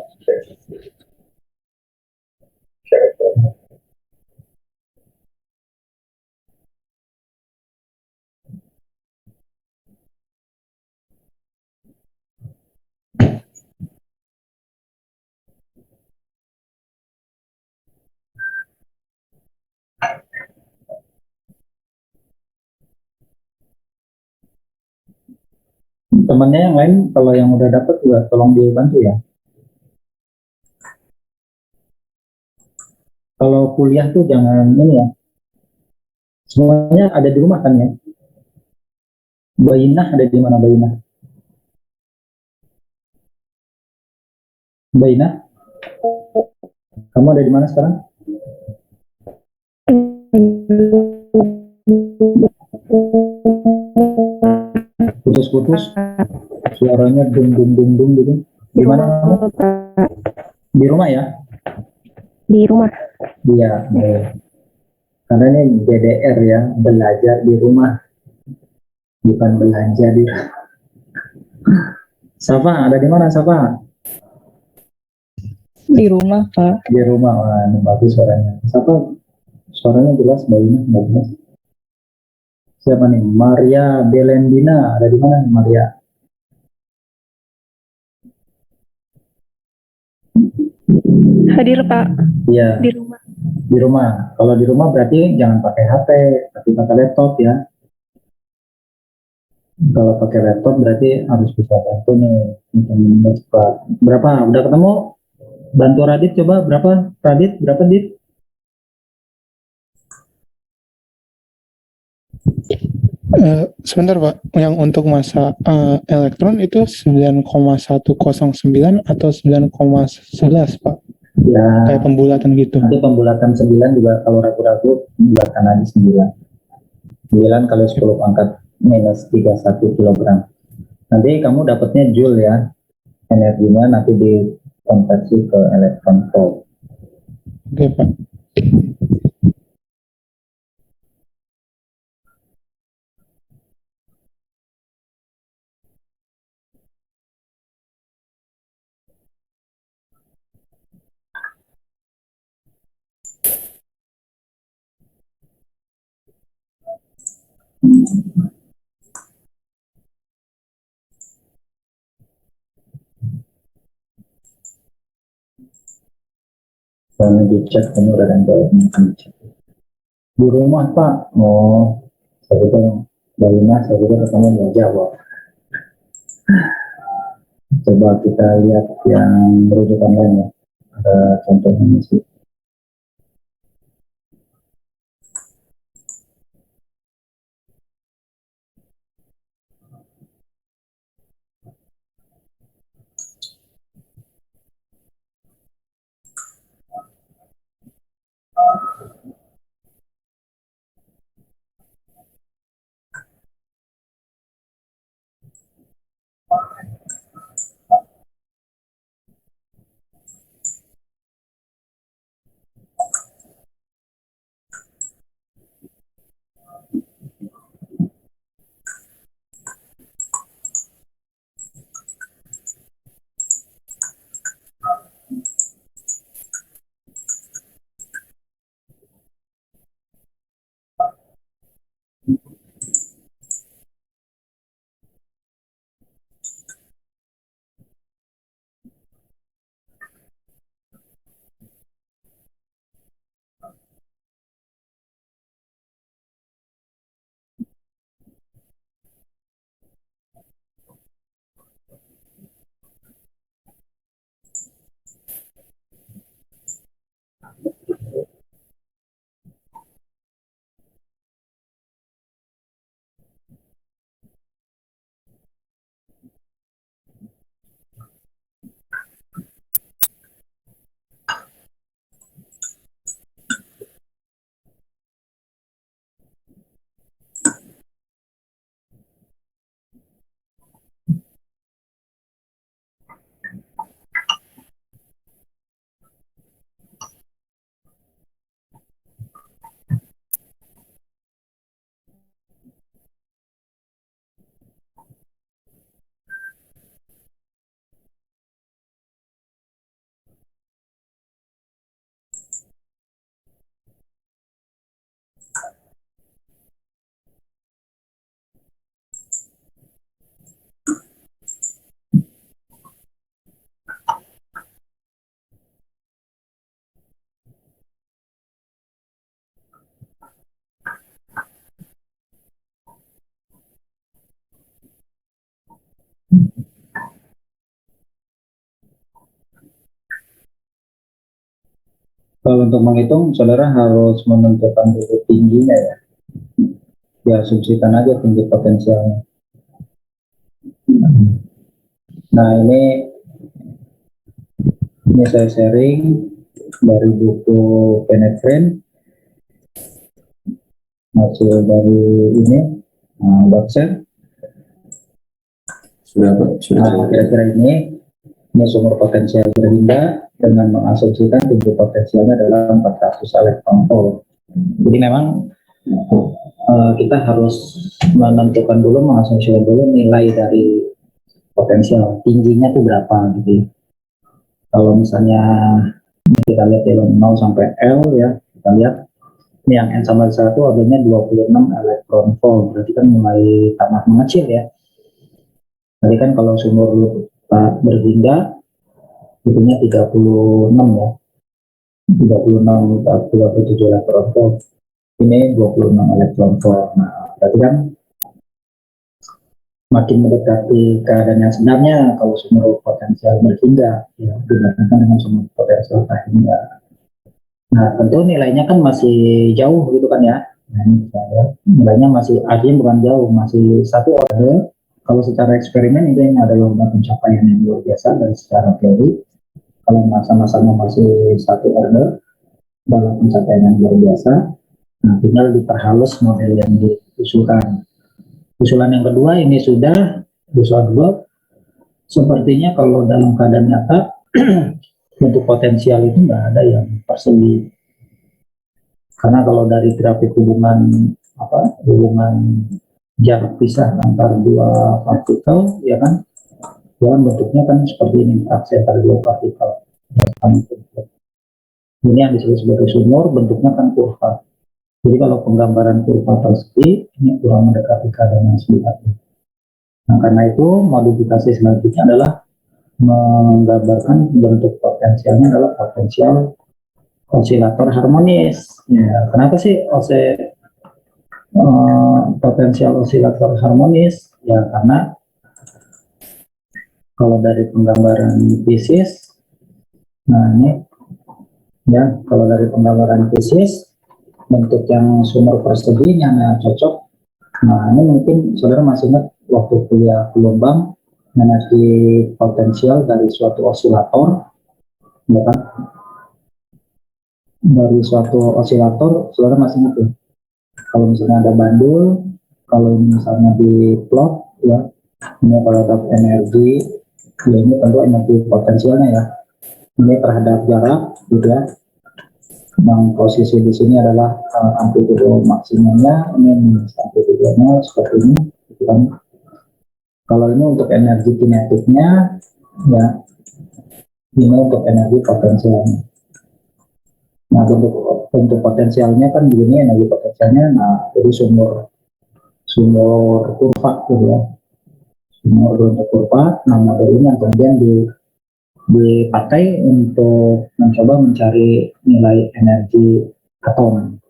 temannya yang lain kalau yang udah dapat juga tolong dibantu ya. Kalau kuliah tuh jangan ini ya. Semuanya ada di rumah kan ya. Bainah ada di mana Bainah? Bainah, kamu ada di mana sekarang? Putus-putus, suaranya dung dung dung dung gitu. Di mana kamu? Di rumah ya? Di rumah. Iya. Karena ini BDR ya, belajar di rumah, bukan belanja di. Safa, ada di mana Safa? Di rumah, Pak. Di rumah. Wah, ini bagus suaranya. Safa, suaranya jelas, bayinya nggak jelas. Siapa nih? Maria Belendina, ada di mana nih Maria? Hadir Pak. Iya. Di rumah. Di rumah. Kalau di rumah berarti jangan pakai HP, tapi pakai laptop ya. Kalau pakai laptop berarti harus bisa bantu nih untuk cepat. Berapa? Udah ketemu? Bantu Radit coba berapa? Radit berapa Dit? Sebentar Pak, yang untuk masa elektron itu 9,109 atau 9,11 Pak? Ya, Kayak pembulatan gitu. nanti pembulatan 9 juga kalau ragu-ragu bulatkan aja 9. 9 kali 10 pangkat minus 31 kilogram. Nanti kamu dapatnya joule ya. Energinya nanti dikonversi ke elektron volt. Oke Pak. Dan dicek kamu udah ada di rumah Pak. Oh, saya kira dari Mas, saya kira kamu mau jawab. Coba kita lihat yang rujukan lain ya. Ada contohnya sih. Kalau untuk menghitung, saudara harus menentukan dulu tingginya ya. Diasumsikan aja tinggi potensialnya. Nah ini saya sharing dari buku Penetrain, hasil dari ini Doxer. Sudah, Pak. Sudah. Nah, kira-kira ini sumber potensial berhinda dengan mengasumsikan tinggi potensialnya adalah 400 elektron volt. Jadi memang kita harus menentukan dulu, mengasumsikan dulu nilai dari potensial tingginya itu berapa gitu ya. Kalau misalnya kita lihat dari 0 sampai L ya, kita lihat ini yang N sama 1 adanya 26 elektron volt, berarti kan mulai sangat mengecil ya. Tadi kan kalau sumur berhinda itunya 36 ya, 36 37 elektron volt, ini 26 elektron volt. Nah berarti kan makin mendekati keadaan yang sebenarnya kalau sumur potensial berhinda ya, dibandingkan dengan sumur potensial berhinda. Nah tentu nilainya kan masih jauh gitu kan ya. Nah, ini saya, nilainya masih artinya bukan jauh, masih satu orde. Kalau secara eksperimen itu adalah pencapaian yang luar biasa dari secara teori. Kalau masa-masanya masih satu orde dalam pencapaian yang luar biasa. Nah tinggal diperhalus model yang diusulkan. Usulan yang kedua ini sudah usulan sepertinya kalau dalam keadaan nyata untuk potensial itu nggak ada yang persegi. Karena kalau dari grafik hubungan jarak pisah antar dua partikel ya kan bentuknya kan seperti ini, interaksi antar dua partikel. Ini yang disebut sebagai sumur, bentuknya kan kurva. Jadi kalau penggambaran kurva persegi ini kurang mendekati keadaan yang sebenarnya. Nah karena itu modifikasi selanjutnya adalah menggambarkan bentuk potensialnya adalah potensial osilator harmonis. Ya, kenapa sih potensial osilator harmonis? Ya karena kalau dari penggambaran fisis, nah ini ya kalau dari penggambaran fisis bentuk yang sumur perseginya nah cocok. Nah ini mungkin saudara masih ingat waktu kuliah gelombang energi potensial dari suatu osilator, ya kan? Dari suatu osilator, saudara masih ingat ya? Kalau misalnya ada bandul, kalau misalnya di plot, ya, ini terhadap energi, ya ini tentu energi potensialnya ya. Ini terhadap jarak, gitu ya. Yang posisi di sini adalah amplitudo maksimumnya, ini amplitudenya seperti ini, gitu kan. Kalau ini untuk energi kinetiknya, ya, ini untuk energi potensialnya. Nah, untuk potensialnya kan begini, energi potensialnya, nah, jadi sumur kurva gitu ya. Sumur bentuk kurva, nah model ini yang kemudian dipakai untuk mencoba mencari nilai energi atom.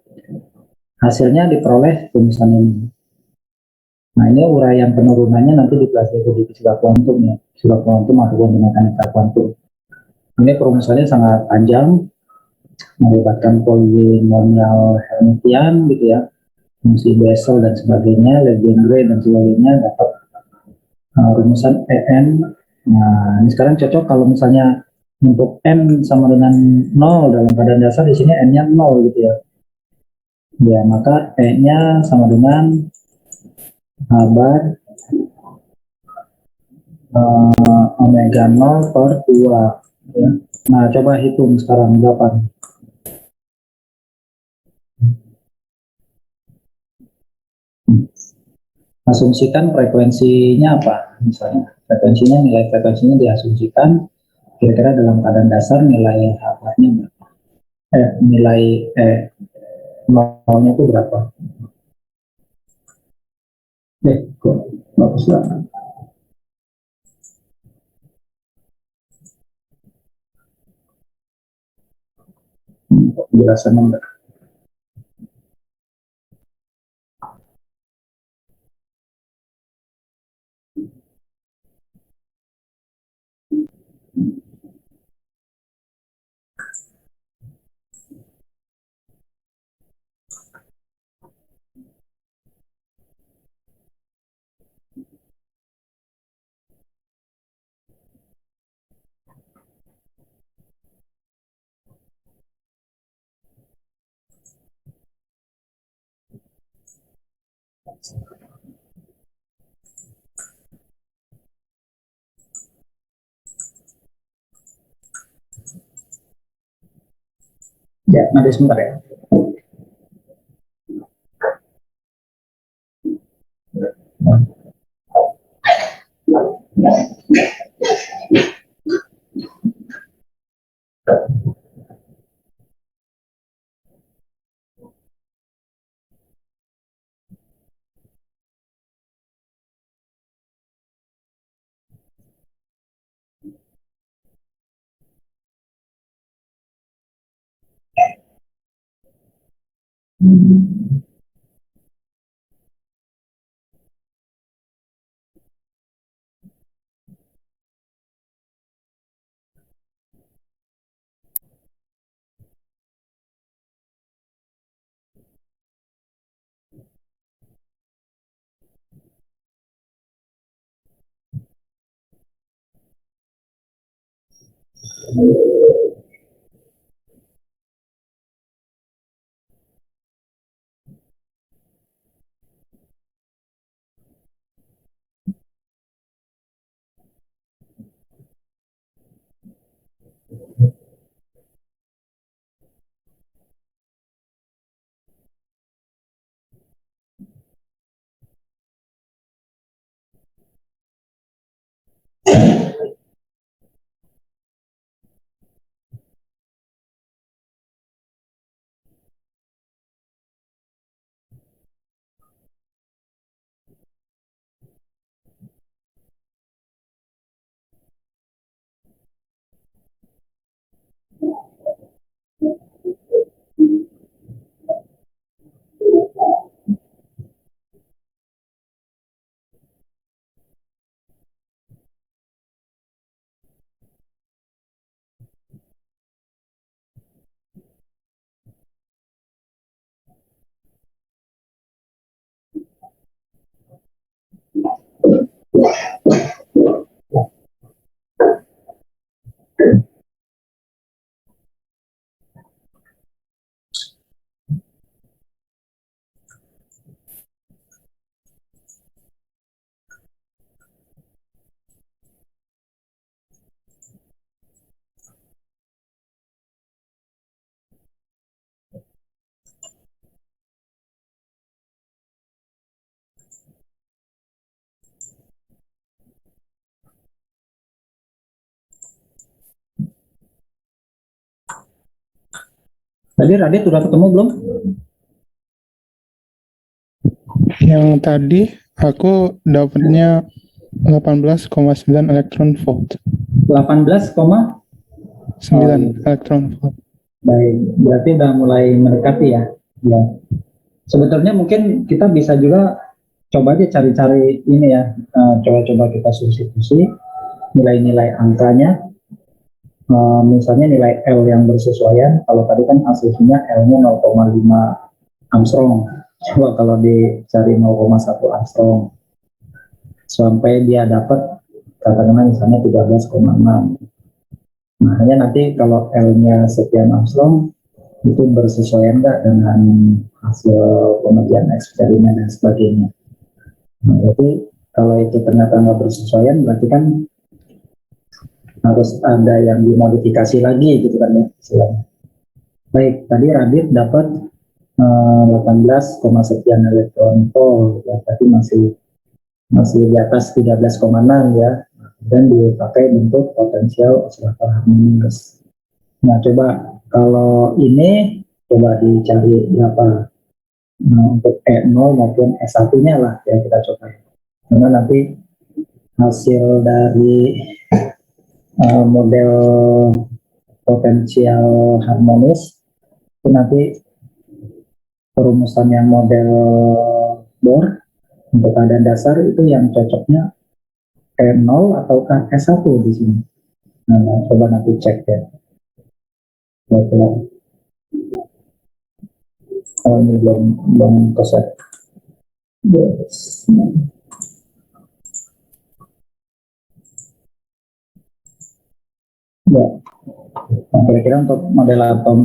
Hasilnya diperoleh tulisan ini. Nah, ini uraian penurunannya nanti dipelajari di fisika kuantum ya. Fisika kuantum ataupun di mekanika kuantum. Ini perumusannya sangat panjang, melibatkan polinomial Hermitian gitu ya, fungsi Bessel dan sebagainya, Legendre dan sebagainya, dapat rumusan EN. Nah, ini sekarang cocok kalau misalnya untuk N sama dengan 0 dalam keadaan dasar, di sini N-nya 0 gitu ya. Ya, maka E-nya sama dengan H bar omega 0 per 2. Ya. Nah, coba hitung sekarang berapa. Asumsikan frekuensinya apa? Misalnya, nilai frekuensinya diasumsikan kira-kira dalam keadaan dasar nilai H-nya berapa? Nilai nolnya itu berapa? Kok bagus banget. Penjelasannya enggak. Ya, nanti sebentar ya. Tadi Radit udah ketemu belum? Yang tadi aku dapatnya 18,9 elektron volt. 18, 9 elektron volt. baik, berarti udah mulai mendekati ya. Ya. Sebetulnya mungkin kita bisa juga coba aja cari-cari ini ya, coba-coba kita substitusi nilai-nilai angkanya. Misalnya nilai L yang bersesuaian, kalau tadi kan aslinya L-nya 0,5 Armstrong. Coba kalau dicari 0,1 Armstrong sampai dia dapat katakanlah misalnya 13,6. Makanya nanti kalau L-nya sekian Armstrong itu bersesuaian nggak dengan hasil pengerjaan eksperimen dan sebagainya. Nah, berarti kalau itu ternyata nggak bersesuaian, berarti kan harus ada yang dimodifikasi lagi gitu kan ya. Baik, tadi Radit dapat 18, sekian elektron volt, ya, tapi masih di atas 13,6 ya, dan dipakai untuk potensial osilator harmonis. Nah, coba kalau ini coba dicari berapa untuk E0 maupun S1-nya lah ya, kita coba. Karena nanti hasil dari model potensial harmonis itu nanti perumusan yang model Bohr untuk keadaan dasar itu yang cocoknya E0 ataukah S1 di sini. Nah, coba nanti cek ya. Baiklah. Oh, ini belum keset. Yes. Ya. Nah, kira-kira untuk model atom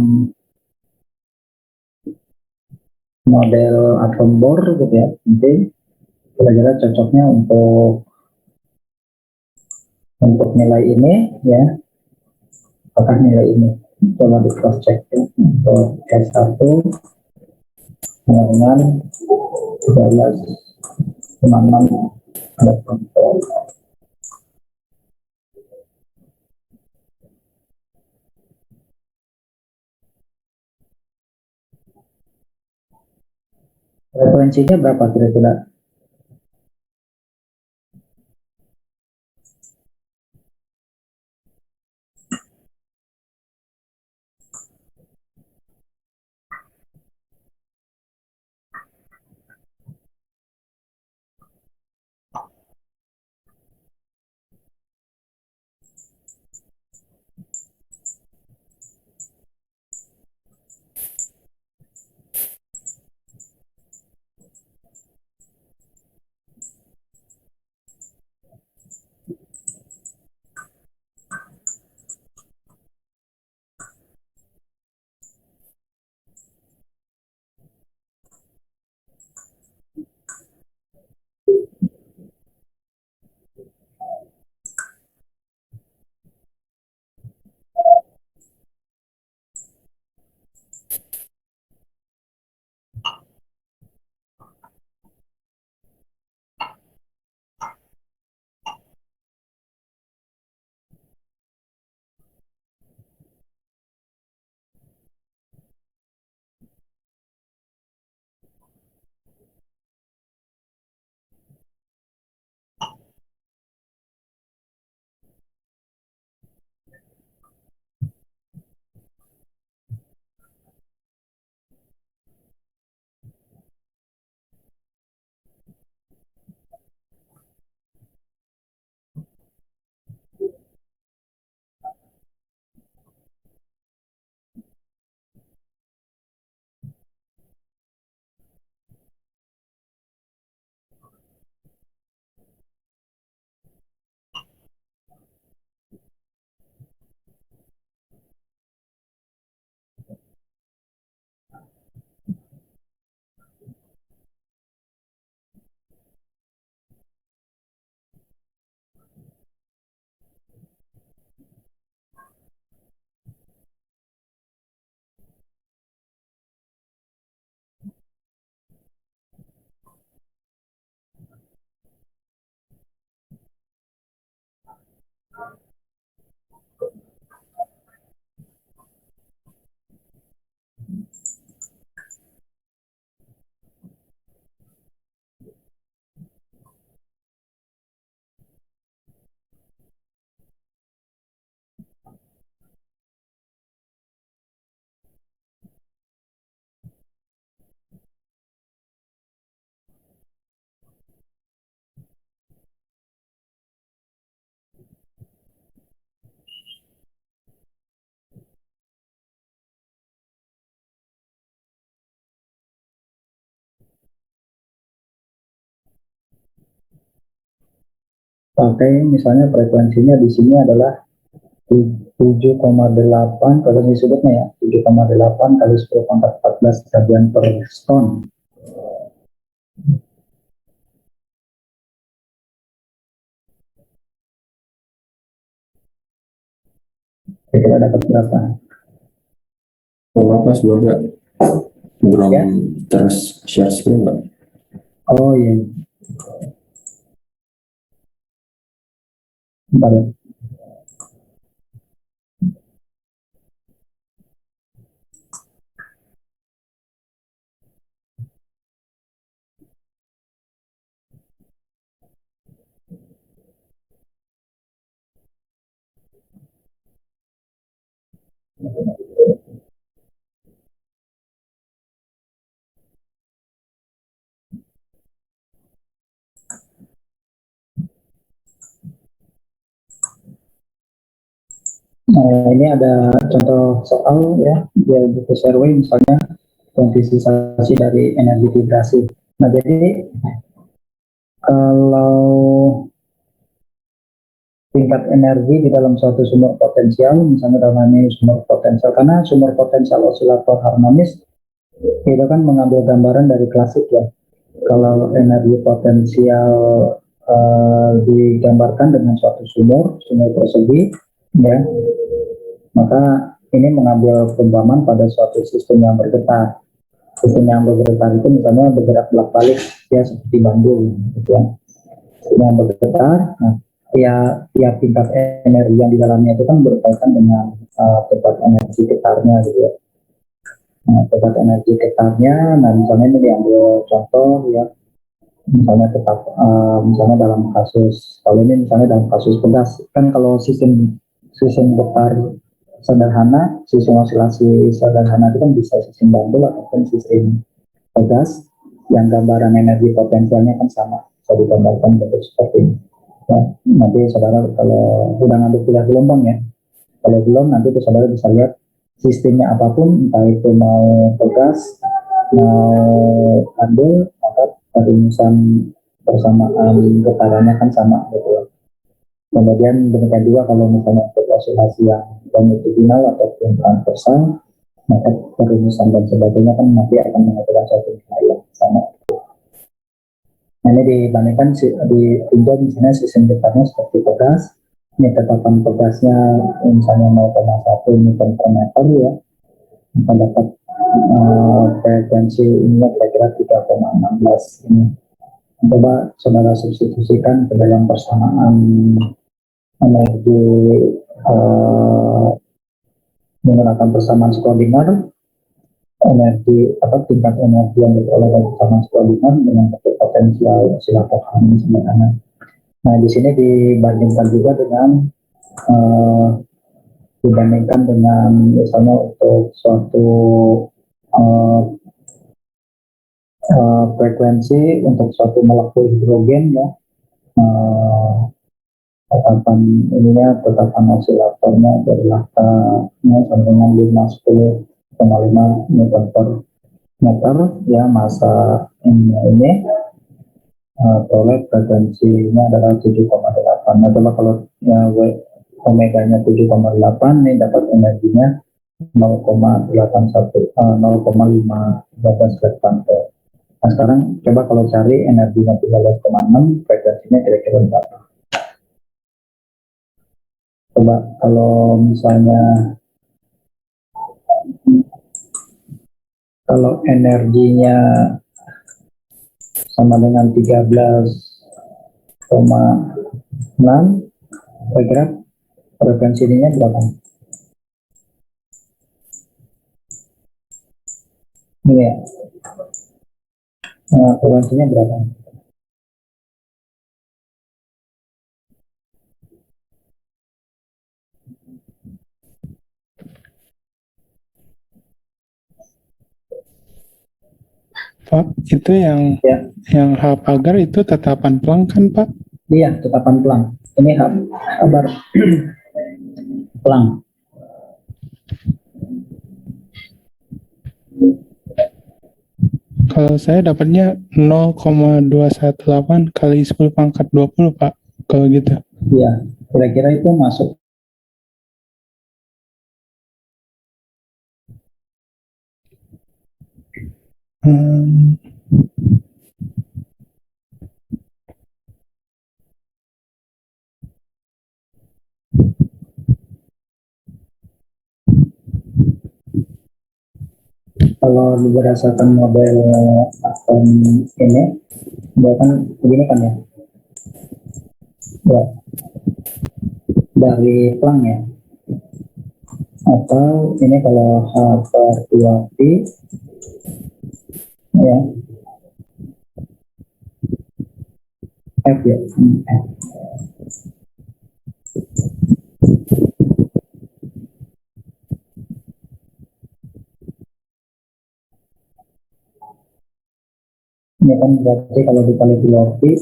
model atom bor gitu ya. Nanti kira-kira cocoknya untuk nilai ini ya, apakah nilai ini coba di cross check ya. Untuk S1 dengan 13,6 ada kontrol. Referensinya berapa kira-kira? Pakai misalnya frekuensinya di sini adalah 7,8 kalau di sudutnya ya, 7,8 kali 10 pangkat 14 radian per stone. Kira-kira dapat berapa? Oh, pas Bapak belum Ya. terus share screen, Pak. Oh iya. Bentar ya. Nah, ini ada contoh soal ya, dia butuh survey misalnya kuantifikasi dari energi vibrasi. Nah, jadi kalau tingkat energi di dalam suatu sumber potensial, misalnya dalam ini sumber potensial, karena sumber potensial osilator harmonis Itu kan mengambil gambaran dari klasik ya. Kalau energi potensial digambarkan dengan suatu sumur persegi, ya, maka ini mengambil perumpamaan pada suatu sistem yang bergetar. Sistem yang bergetar itu misalnya bergerak bolak-balik, ya seperti bandul, gitu ya. Sistem yang bergetar, nah, tiap tingkat energi yang di dalamnya itu kan berkaitan dengan tingkat energi getarnya, gitu ya. Nah, tingkat energi getarnya, nah misalnya ini diambil contoh ya, misalnya misalnya dalam kasus kalau ini misalnya dalam kasus pegas kan, kalau sistem getar sederhana, sistem osilasi sederhana itu kan bisa sistem bandul ataupun sistem pegas yang gambaran energi potensialnya kan sama, bisa digambarkan bentuk seperti ini ya. Nanti saudara kalau udah ngambil kuliah gelombang ya, kalau belum nanti tuh saudara bisa lihat sistemnya apapun, entah itu mau pegas mau bandul, maka perumusan persamaan getarannya kan sama gitu ya. Kemudian demikian juga kalau misalnya untuk osilasi yang longitudinal ataupun transversal, maka perumusan dan sebagainya kan nanti akan menghasilkan suatu nilai yang sama. Nah, ini dibandingkan ditinjau misalnya sistem getarnya seperti pegas, ini tetapan pegasnya misalnya 0,1 Newton per meter ya, maka dapat frekuensi ininya kira-kira 3,16 ini. Coba saudara substitusikan ke dalam persamaan energi menggunakan persamaan Schrödinger, tingkat energi yang diperoleh dari persamaan Schrödinger dengan bentuk potensial osilator harmonis sederhana. Nah, di sini dibandingkan juga dengan misalnya untuk suatu frekuensi untuk suatu molekul hidrogen ya, tetapan osilatornya adalah sama dengan 510,5 Newton per meter ya, masa ini oleh frekuensinya adalah 7,8. Nah, coba kalau ya, omeganya 7,8, ini dapat energinya 0,5 spektrante. Nah, sekarang coba kalau cari energinya 13,6, frekuensinya kira-kira berapa? Coba kalau misalnya kalau energinya sama dengan 13,6, kira-kira frekuensinya berapa? Ini ya. Nah, frekuensinya berapa? Pak, itu yang Ya. yang H pagar itu tetapan Planck kan, Pak? Iya, tetapan Planck. Ini kabar Planck. Kalau saya dapatnya 0,218 kali 10 pangkat 20, Pak. Kalau gitu. Iya, kira-kira itu masuk. Kalau berdasarkan model atom ini, dia kan begini kan ya, dari Planck ya, atau ini kalau H per 2Pi ya, F ya, F. Ini kan berarti kalau dikali 2Pi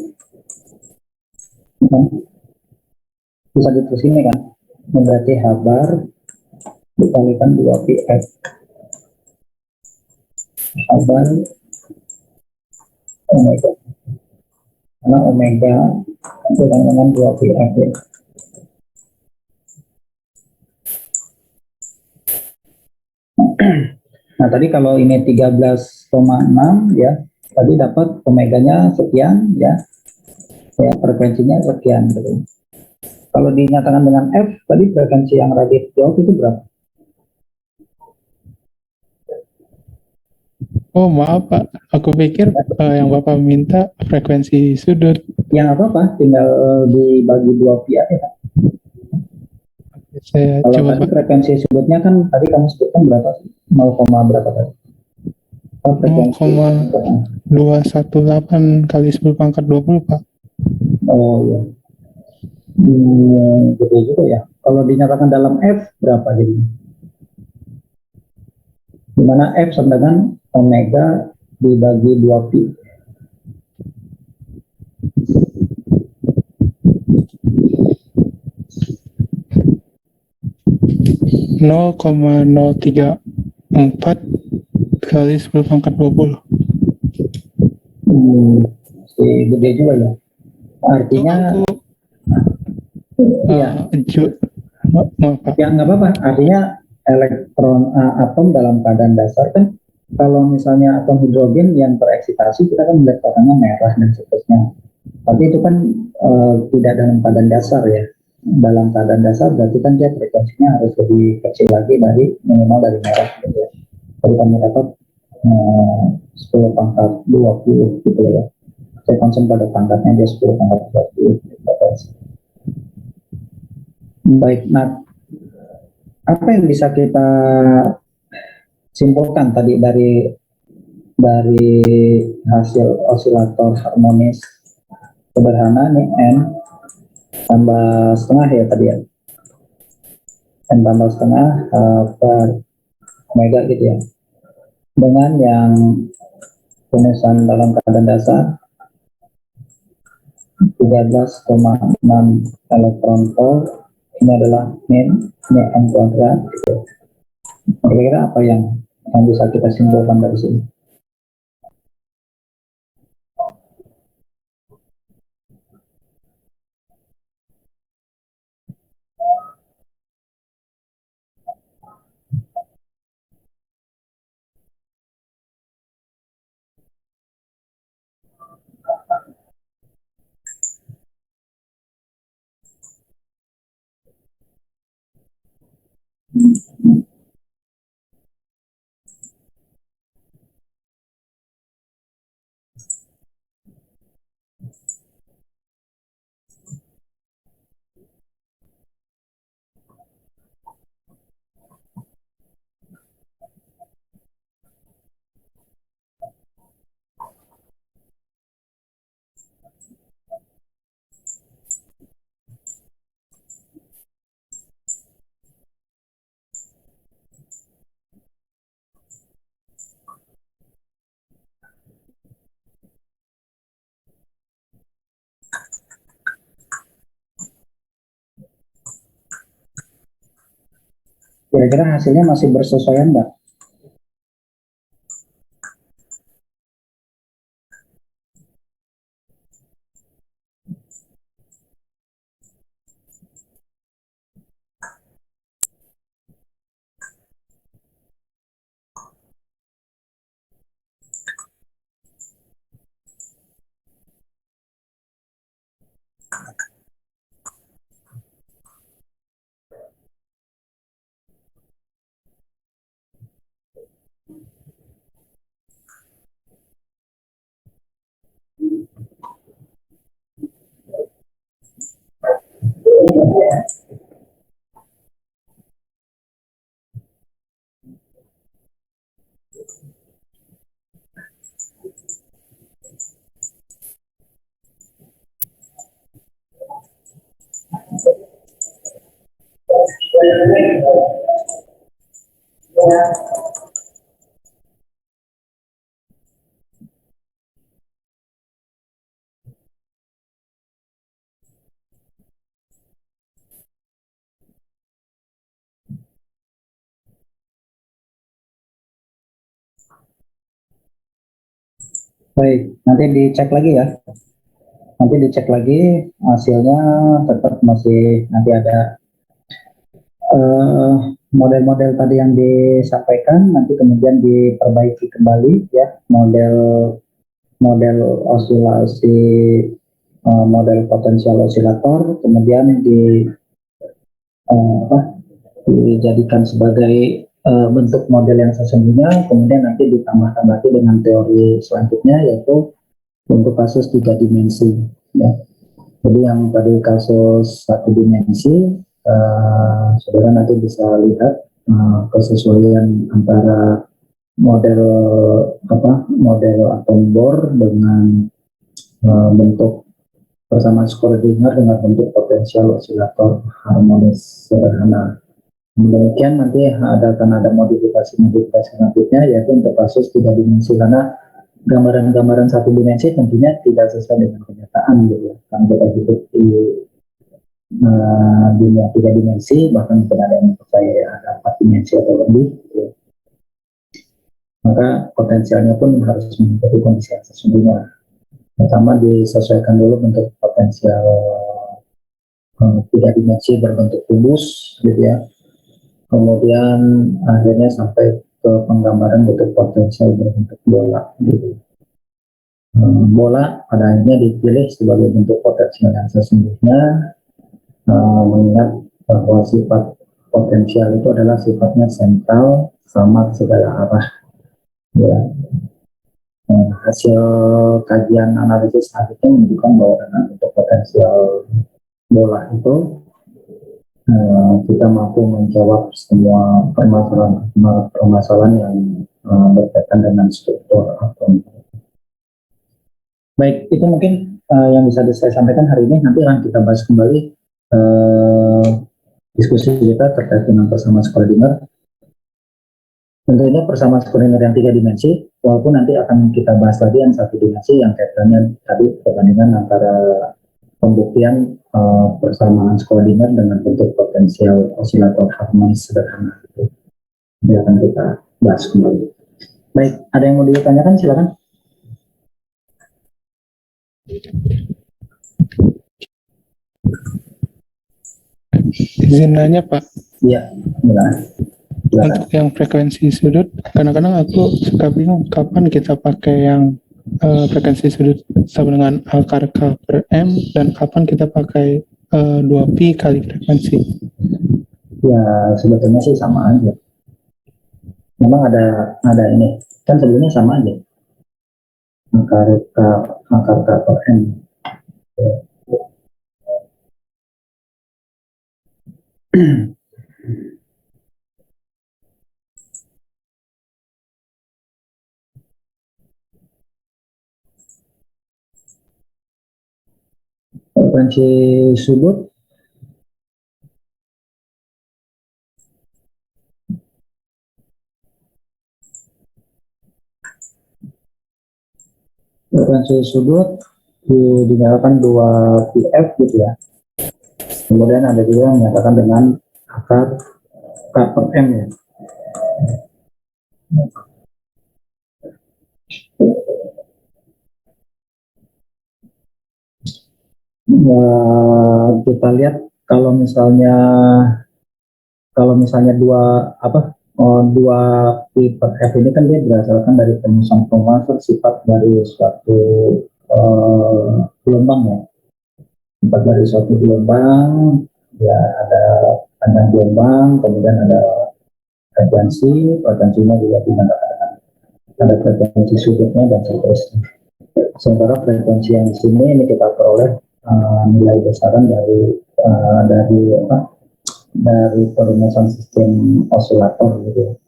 kan bisa ditulis ini kan, berarti H bar dikalikan 2Pi F. H bar omega, karena omega dengan 2Pi F ya. Nah, tadi kalau ini 13,6 ya, tadi dapat omeganya sekian ya, ya frekuensinya sekian gitu. Kalau dinyatakan dengan F, tadi frekuensi yang radius jauh itu berapa? Oh maaf Pak, aku pikir yang Bapak minta frekuensi sudut. Yang apa-apa, tinggal dibagi 2 pi aja. Pak. Saya Kalau coba tadi Pak. frekuensi sudutnya kan tadi kamu sebutkan berapa sih? 0, berapa tadi? Oh, frekuensi. 0,218 kali 10 pangkat 20 Pak. Oh ya. Gede juga ya. Kalau dinyatakan dalam F berapa jadi? Dimana F sama dengan omega dibagi 2 pi. Nol koma 034 kali 10 pangkat 20. Masih gede juga ya. Artinya Aku ya, maaf Pak. ya nggak apa-apa. Artinya elektron atom dalam keadaan dasar kan, kalau misalnya atom hidrogen yang tereksitasi kita kan melihat warnanya merah dan seterusnya. Tapi itu kan tidak dalam keadaan dasar ya. Dalam keadaan dasar berarti kan dia frekuensinya harus lebih kecil lagi dari minimal dari merah gitu ya. Jadi kami dapat 10 pangkat 20 gitu ya. Saya konsen pada pangkatnya dia 10 pangkat 20 gitu. Baik, nah apa yang bisa kita simpulkan tadi dari hasil osilator harmonis sederhana nih N tambah setengah ya tadi ya, N tambah setengah per omega gitu ya, dengan yang rumusan dalam keadaan dasar 13,6 elektron volt, ini adalah min N kuadrat gitu. Kira-kira apa yang bisa kita simpulkan dari sini? Kira-kira hasilnya masih bersesuaian nggak? Baik, nanti dicek lagi ya. Nanti dicek lagi hasilnya tetap masih nanti ada model-model tadi yang disampaikan nanti kemudian diperbaiki kembali ya, model model osilasi, model potensial osilator, kemudian dijadikan sebagai bentuk model yang sesungguhnya, kemudian nanti ditambahkan lagi dengan teori selanjutnya yaitu untuk kasus 3 dimensi ya. Jadi yang tadi kasus 1 dimensi, saudara nanti bisa lihat kesesuaian antara model atom bor dengan bentuk persamaan Schrödinger dengan bentuk potensial osilator harmonis sederhana. Demikian nanti akan ada modifikasi selanjutnya yaitu untuk kasus 3 dimensi, karena gambaran-gambaran 1 dimensi tentunya tidak sesuai dengan kenyataan gitu ya. Karena kita hidup di dunia 3 dimensi, bahkan tidak ada yang percaya ada 4 dimensi atau lebih gitu ya. Maka potensialnya pun harus mengikuti kondisi yang sesungguhnya. Pertama disesuaikan dulu bentuk potensial 3 dimensi berbentuk kubus gitu ya. Kemudian akhirnya sampai ke penggambaran bentuk potensial berbentuk bola gitu. Bola pada akhirnya dipilih sebagai bentuk potensial yang sesungguhnya, mengingat bahwa sifat potensial itu adalah sifatnya sentral sama segala arah ya. Hasil kajian analisis selanjutnya menunjukkan bahwa dengan bentuk potensial bola itu kita mampu menjawab semua permasalahan yang berkaitan dengan struktur atom. Baik, itu mungkin yang bisa saya sampaikan hari ini. Nanti akan kita bahas kembali diskusi kita terkait dengan persamaan Schrödinger. Tentunya persamaan Schrödinger yang 3 dimensi, walaupun nanti akan kita bahas lagi yang 1 dimensi yang kaitannya tadi perbandingan antara pembuktian persamaan Schrödinger dengan bentuk potensial osilator harmonis sederhana. Ini akan kita bahas kembali. Baik, ada yang mau ditanyakan silakan. Izin nanya Pak, Iya, silakan. untuk yang frekuensi sudut, kadang-kadang aku suka bingung kapan kita pakai yang frekuensi sudut sama dengan akar K per M dan kapan kita pakai 2pi kali frekuensi. Ya sebetulnya sih sama aja. Memang ada ini kan sebetulnya sama aja. Akar K per M. Frekuensi sudut dinyatakan 2 PF gitu ya. Kemudian ada juga yang menyatakan dengan akar K per M ya. Kita lihat kalau misalnya dua pi per f ini kan dia berdasarkan dari perumusan sifat dari suatu gelombang ya. Sifat dari suatu gelombang ya, ada panjang gelombang, kemudian ada frekuensinya juga dinamakan ada frekuensi sudutnya dan seterusnya. Sementara frekuensi yang di sini ini kita peroleh nilai besaran dari perumusan sistem osilator gitu.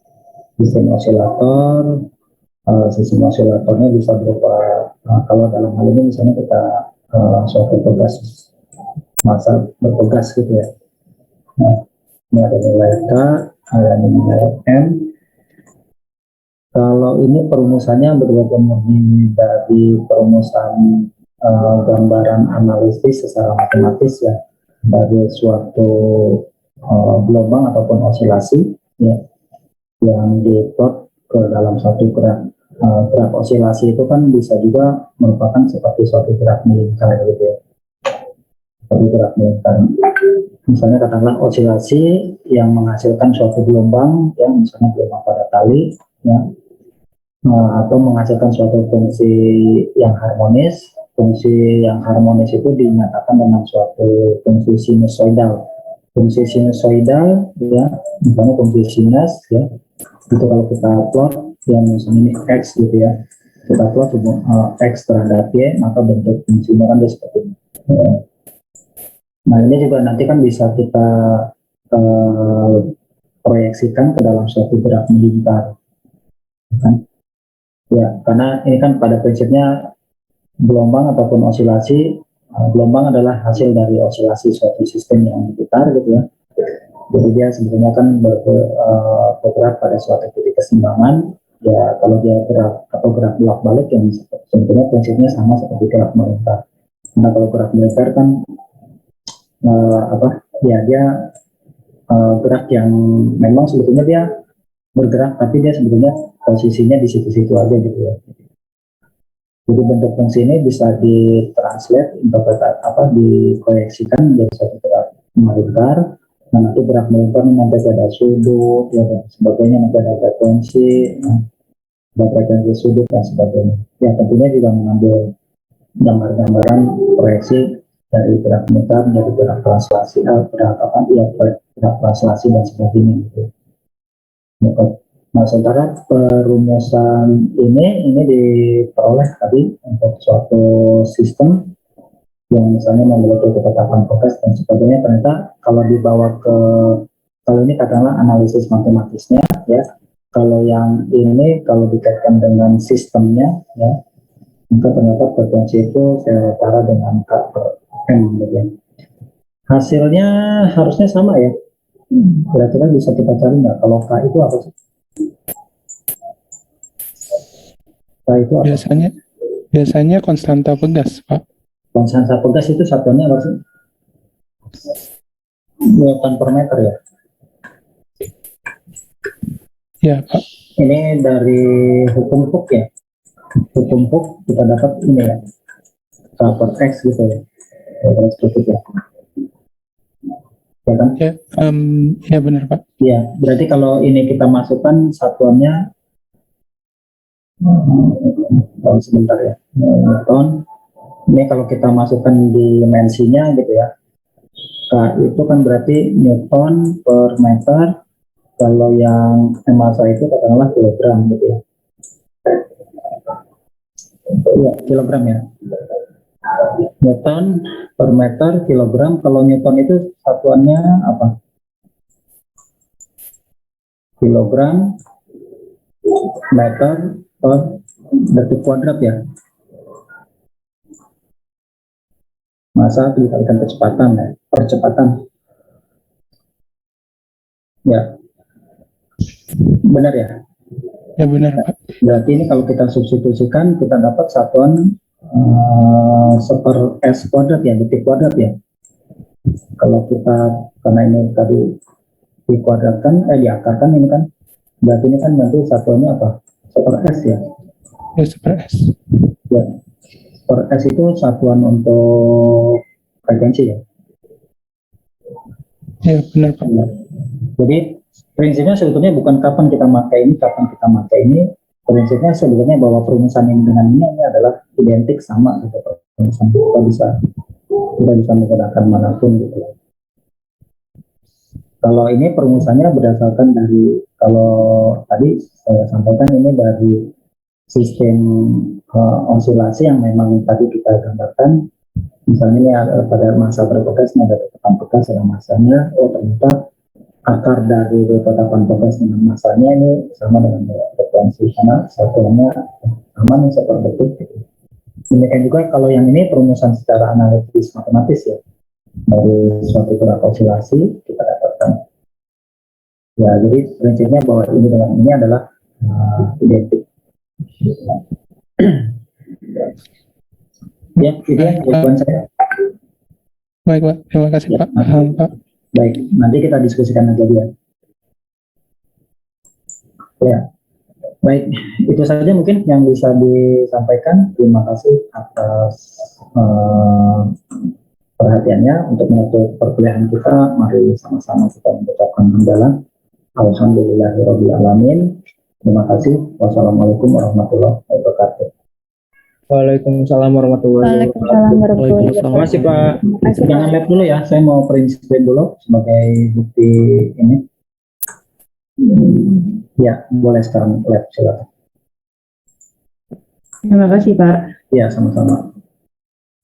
Sistem osilatornya bisa berupa kalau dalam hal ini misalnya kita suatu tugas masa bertugas gitu ya. Nah, ini ada nilai K, ada nilai M. Kalau ini perumusannya betul-betul murni dari perumusan gambaran analisis secara matematis ya, dari suatu gelombang ataupun osilasi ya, yang diplot ke dalam satu gerak osilasi itu kan bisa juga merupakan seperti suatu gerak melingkar gitu ya. suatu gerak melingkar. Misalnya katakanlah osilasi yang menghasilkan suatu gelombang, yang misalnya gelombang pada tali, ya, atau menghasilkan suatu fungsi yang harmonis. Fungsi yang harmonis itu dinyatakan dengan suatu fungsi sinusoidal. Fungsi sinusoidal, ya, misalnya fungsi sinus, ya, itu kalau kita plot yang misalnya ini x gitu ya, kita plot x terhadap y, maka bentuk fungsinya kan seperti ini. Nah ini juga nanti kan bisa kita proyeksikan ke dalam suatu gerak melingkar, kan? Ya, karena ini kan pada prinsipnya gelombang ataupun osilasi, gelombang adalah hasil dari osilasi suatu sistem yang berputar gitu ya. Jadi dia sebetulnya kan bergerak pada suatu titik keseimbangan. Ya kalau dia gerak atau gerak bolak-balik yang sebetulnya prinsipnya sama seperti gerak melingkar. Nah kalau gerak melingkar kan dia gerak yang memang sebetulnya dia bergerak, tapi dia sebetulnya posisinya di situ-situ aja gitu ya. Jadi bentuk fungsi ini bisa ditranslate, diproyeksikan menjadi satu gerak melingkar. Nah, nanti gerak melingkar ini nanti ada sudut, ya, dan sebagainya, nanti ada frekuensi, ada frekuensi sudut dan sebagainya. Ya, tentunya juga mengambil gambar-gambaran proyeksi dari gerak melingkar menjadi gerak translasi, gerak translasi dan sebagainya. Gitu. Nah, sementara perumusan ini diperoleh tadi untuk suatu sistem yang misalnya memiliki ketetapan prokes dan sebagainya. Ternyata kalau dibawa kalau ini katakanlah analisis matematisnya, ya. Kalau yang ini kalau dikaitkan dengan sistemnya, ya, maka ternyata frekuensi itu setara dengan K per M, gitu ya. Hasilnya harusnya sama ya. Kira-kira bisa kita cari nggak kalau K itu apa sih? K itu apa? Biasanya konstanta pegas, Pak. Konstanta pegas itu satuannya apa sih? Newton per meter ya? Ya, Pak. Ini dari hukum Hooke ya? Hukum Hooke kita dapat ini ya, K per X gitu ya? Seperti itu ya? Ya kan? Ya benar Pak. Ya, berarti kalau ini kita masukkan satuannya, sebentar ya, Newton. Ini kalau kita masukkan dimensinya gitu ya, K itu kan berarti Newton per meter. Kalau yang massa itu katakanlah kilogram gitu ya. Iya, kilogram ya. Newton per meter kilogram. Kalau Newton itu satuannya apa? Kilogram meter per detik kuadrat ya. Massa dikalikan kecepatan ya, percepatan. Ya, benar ya. Ya benar Pak. Berarti ini kalau kita substitusikan kita dapat satuan seper s kuadrat ya, detik kuadrat ya. Kalau kita karena ini tadi dikuadratkan, diakarkan ini kan, berarti ini kan nanti satuannya apa? Seper s ya. Ya seper s. Ya. Per s itu satuan untuk frekuensi ya. Ya benar Pak. Ya. Jadi prinsipnya sebetulnya bukan kapan kita pakai ini, kapan kita pakai ini. Prinsipnya sebetulnya bahwa perumusan ini dengan ini adalah identik sama gitu. Perumusan kita bisa menggunakan manapun gitu. Kalau ini perumusannya berdasarkan dari, kalau tadi saya sampaikan ini dari sistem osilasi yang memang tadi kita gambarkan. Misalnya ini pada masa berbekas, ada ketetapan bekas dalam masanya. Oh ternyata akar dari ketetapan bekas dengan masanya ini sama dengan frekuensi, karena satuannya sama nih seperti detik. Gitu. Demikian juga kalau yang ini perumusan secara analitis matematis ya, dari suatu gerak osilasi kita dapatkan. Ya jadi prinsipnya bahwa ini dengan ini adalah identik. Ya, itu ya jawaban saya. Baik Pak, terima kasih Ya, Pak. Paham Pak. Baik, nanti kita diskusikan aja dia. Ya, baik, itu saja mungkin yang bisa disampaikan. Terima kasih atas perhatiannya. Untuk menutup perkuliahan kita, mari sama-sama kita mengucapkan hamdalah. Alhamdulillahirrahmanirrahim. Terima kasih. Wassalamualaikum warahmatullahi wabarakatuh. Waalaikumsalam warahmatullahi wabarakatuh. Waalaikumsalam warahmatullahi Waalaikumsalam. Terima kasih Pak. Terima kasih, Pak. Jangan lab dulu ya, saya mau print screen dulu sebagai bukti ini. Ya, boleh sekarang lab, silakan. Terima kasih Pak. Ya, sama-sama.